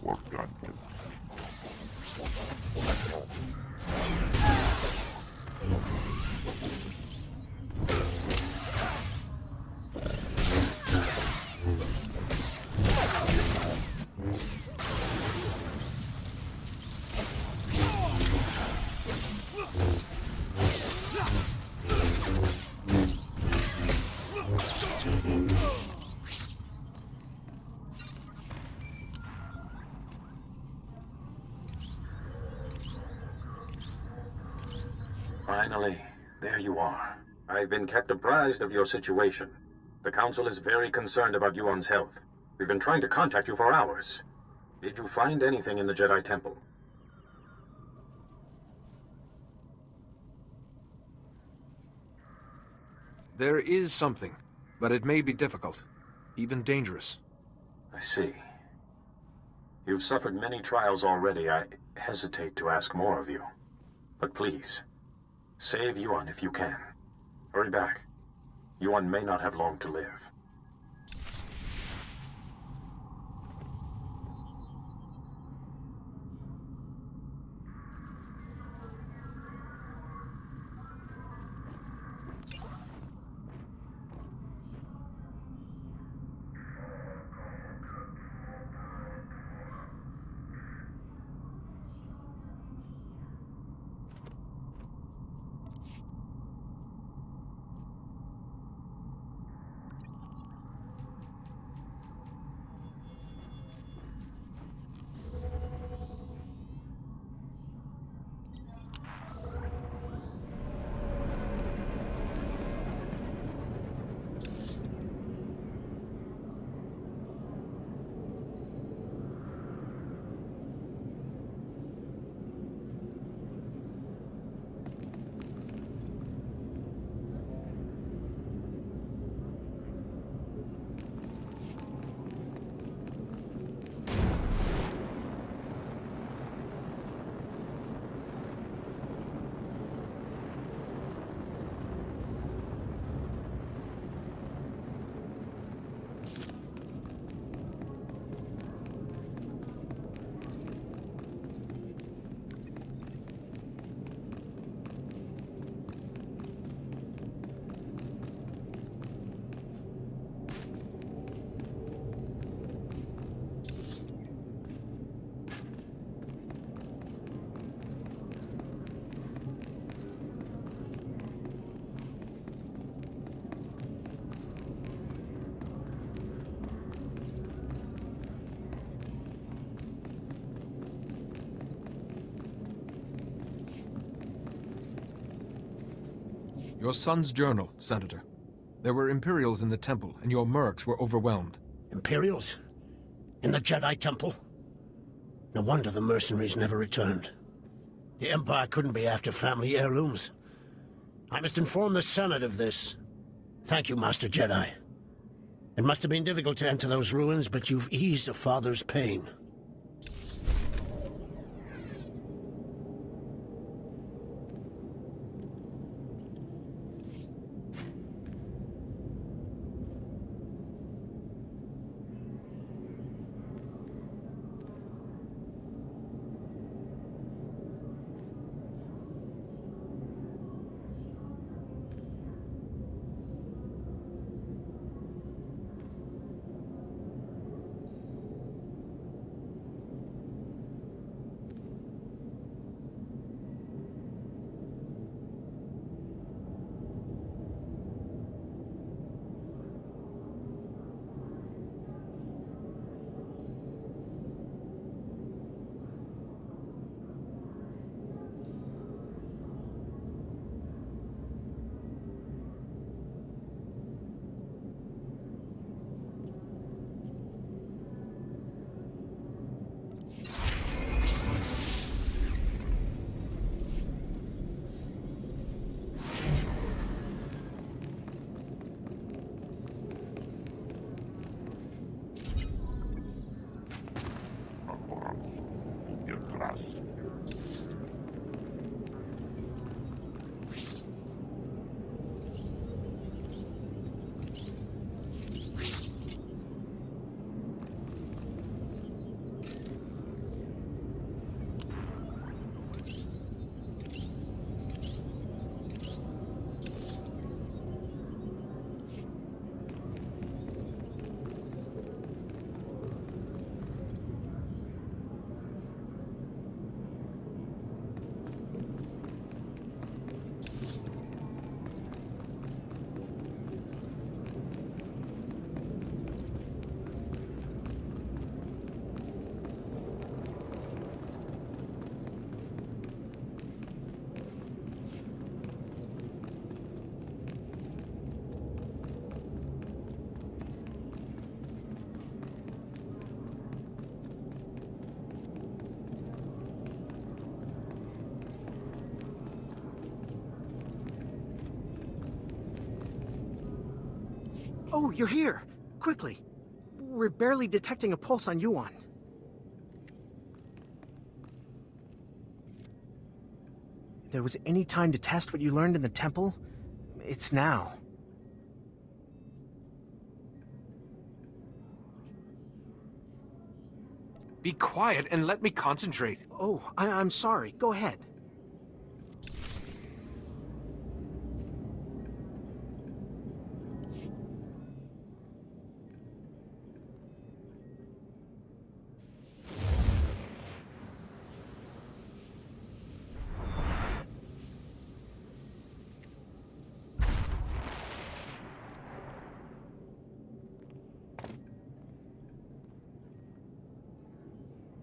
Work done. Finally, there you are. I've been kept apprised of your situation. The Council is very concerned about Yuon's health. We've been trying to contact you for hours. Did you find anything in the Jedi Temple? There is something, but it may be difficult, even dangerous. I see. You've suffered many trials already. I hesitate to ask more of you. But please, save Yuon if you can. Hurry back. Yuon may not have long to live. Your son's journal, Senator. There were Imperials in the temple, and your mercs were overwhelmed. Imperials? In the Jedi Temple? No wonder the mercenaries never returned. The Empire couldn't be after family heirlooms. I must inform the Senate of this. Thank you, Master Jedi. It must have been difficult to enter those ruins, but you've eased a father's pain. Oh, you're here! Quickly! We're barely detecting a pulse on Yuon. If there was any time to test what you learned in the temple, it's now. Be quiet and let me concentrate. Oh, I'm sorry. Go ahead.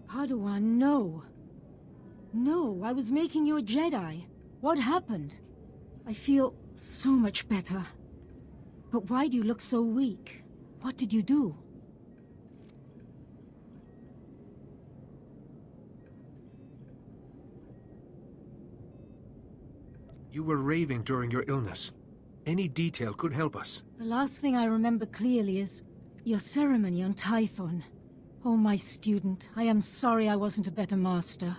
Padawan, no. No, I was making you a Jedi. What happened? I feel so much better. But why do you look so weak? What did you do? You were raving during your illness. Any detail could help us. The last thing I remember clearly is your ceremony on Tython. Oh, my student, I am sorry I wasn't a better master.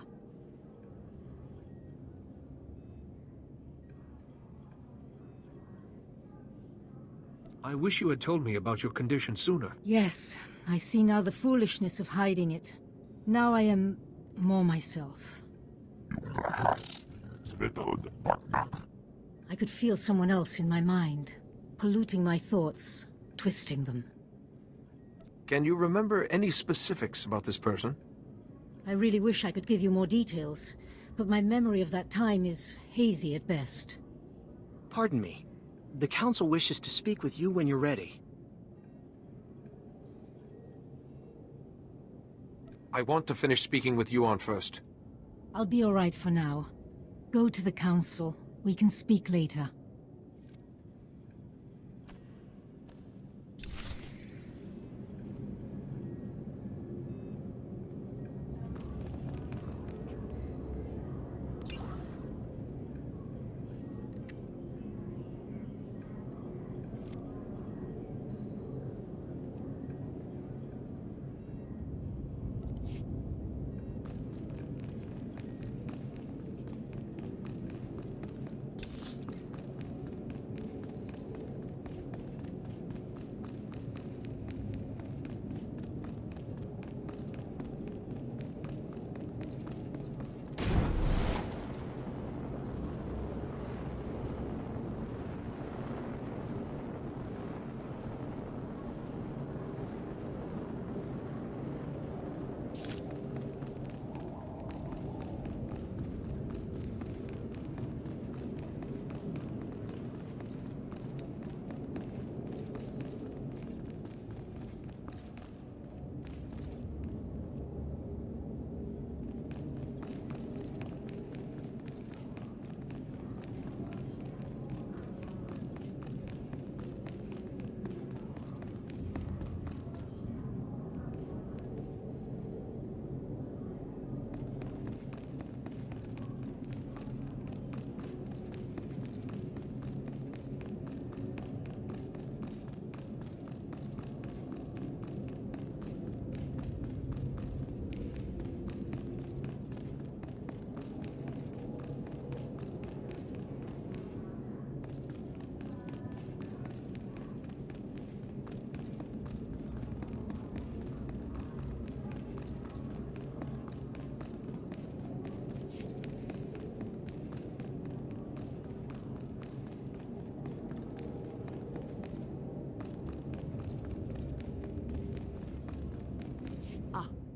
I wish you had told me about your condition sooner. Yes, I see now the foolishness of hiding it. Now I am more myself. I could feel someone else in my mind, polluting my thoughts, twisting them. Can you remember any specifics about this person? I really wish I could give you more details, but my memory of that time is hazy at best. Pardon me. The Council wishes to speak with you when you're ready. I want to finish speaking with Yuon first. I'll be all right for now. Go to the Council. We can speak later.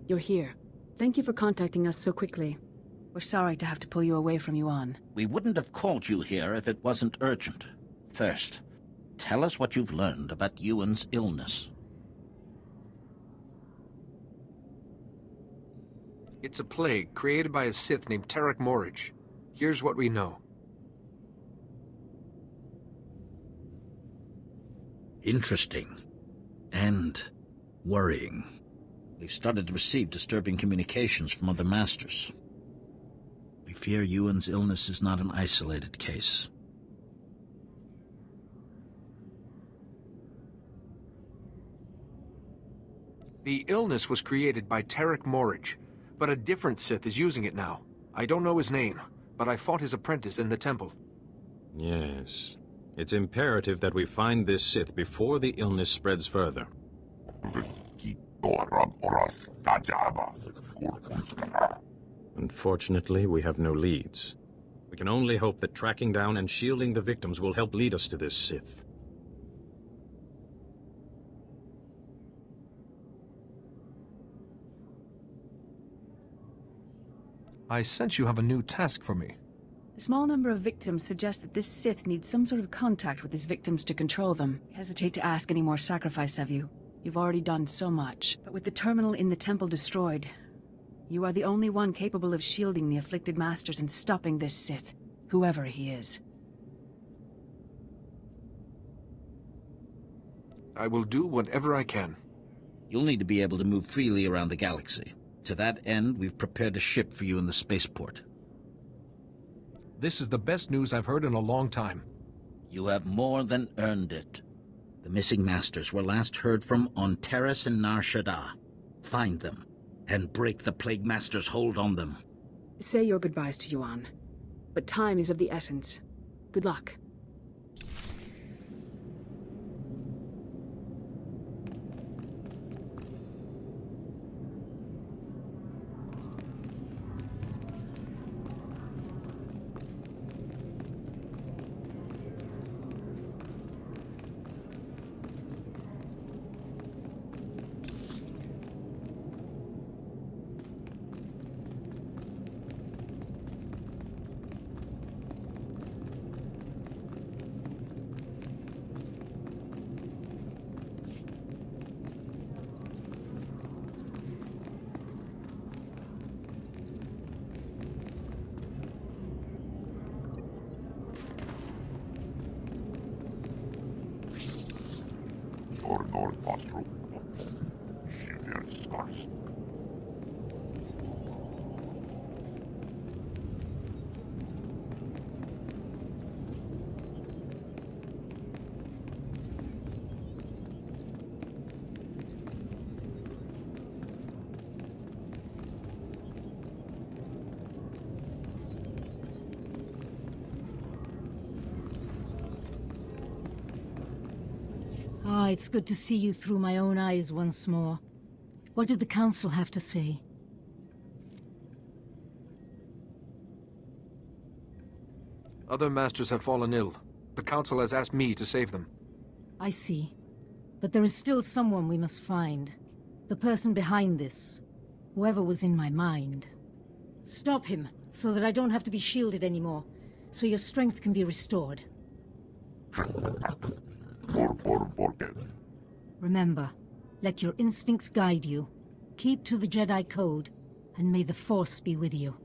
You're here. Thank you for contacting us so quickly. We're sorry to have to pull you away from Yuon. We wouldn't have called you here if it wasn't urgent. First, tell us what you've learned about Yuon's illness. It's a plague created by a Sith named Tarak Morij. Here's what we know. Interesting. And worrying. We've started to receive disturbing communications from other masters. We fear Yuon's illness is not an isolated case. The illness was created by Tarek Morridge, but a different Sith is using it now. I don't know his name, but I fought his apprentice in the temple. Yes. It's imperative that we find this Sith before the illness spreads further. Unfortunately, we have no leads. We can only hope that tracking down and shielding the victims will help lead us to this Sith. I sense you have a new task for me. The small number of victims suggests that this Sith needs some sort of contact with his victims to control them. I hesitate to ask any more sacrifice of you. You've already done so much. But with the terminal in the temple destroyed, you are the only one capable of shielding the afflicted masters and stopping this Sith, whoever he is. I will do whatever I can. You'll need to be able to move freely around the galaxy. To that end, we've prepared a ship for you in the spaceport. This is the best news I've heard in a long time. You have more than earned it. The missing masters were last heard from on Terrace and Nar Shaddaa. Find them, and break the Plague Master's hold on them. Say your goodbyes to Yuan, but time is of the essence. Good luck. Ah, it's good to see you through my own eyes once more. What did the Council have to say? Other masters have fallen ill. The Council has asked me to save them. I see. But there is still someone we must find. The person behind this. Whoever was in my mind. Stop him, so that I don't have to be shielded anymore. So your strength can be restored. Remember, let your instincts guide you. Keep to the Jedi Code, and may the Force be with you.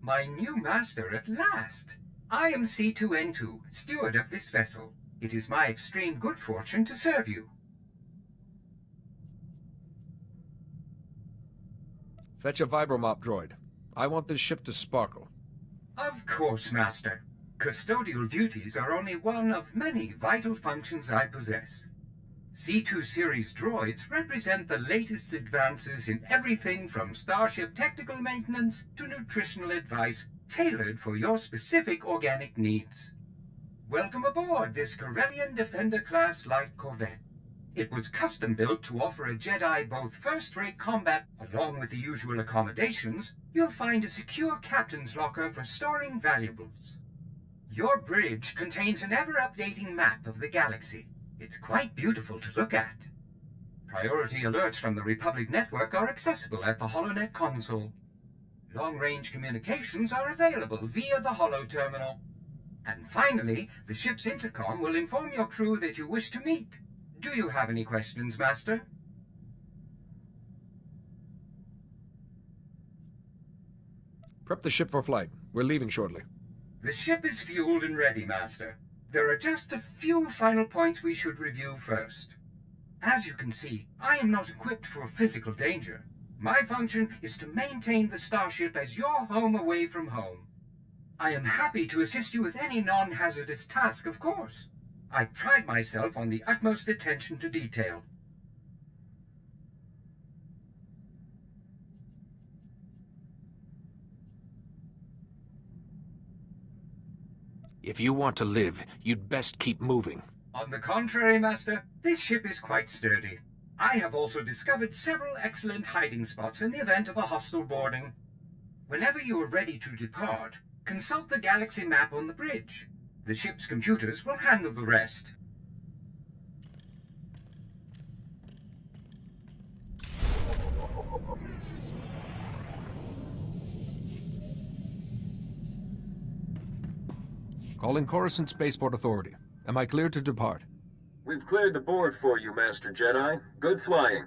My new master at last. I am C2N2, steward of this vessel. It is my extreme good fortune to serve you. Fetch a vibromop droid. I want this ship to sparkle. Of course, Master. Custodial duties are only one of many vital functions I possess. C2 series droids represent the latest advances in everything from starship technical maintenance to nutritional advice tailored for your specific organic needs. Welcome aboard this Corellian Defender-class light corvette. It was custom-built to offer a Jedi both first-rate combat, along with the usual accommodations. You'll find a secure captain's locker for storing valuables. Your bridge contains an ever-updating map of the galaxy. It's quite beautiful to look at. Priority alerts from the Republic Network are accessible at the HoloNet console. Long-range communications are available via the Holoterminal. And finally, the ship's intercom will inform your crew that you wish to meet. Do you have any questions, Master? Prep the ship for flight. We're leaving shortly. The ship is fueled and ready, Master. There are just a few final points we should review first. As you can see, I am not equipped for physical danger. My function is to maintain the starship as your home away from home. I am happy to assist you with any non-hazardous task, of course. I pride myself on the utmost attention to detail. If you want to live, you'd best keep moving. On the contrary, Master, this ship is quite sturdy. I have also discovered several excellent hiding spots in the event of a hostile boarding. Whenever you are ready to depart, consult the galaxy map on the bridge. The ship's computers will handle the rest. Calling Coruscant Spaceport Authority. Am I cleared to depart? We've cleared the board for you, Master Jedi. Good flying.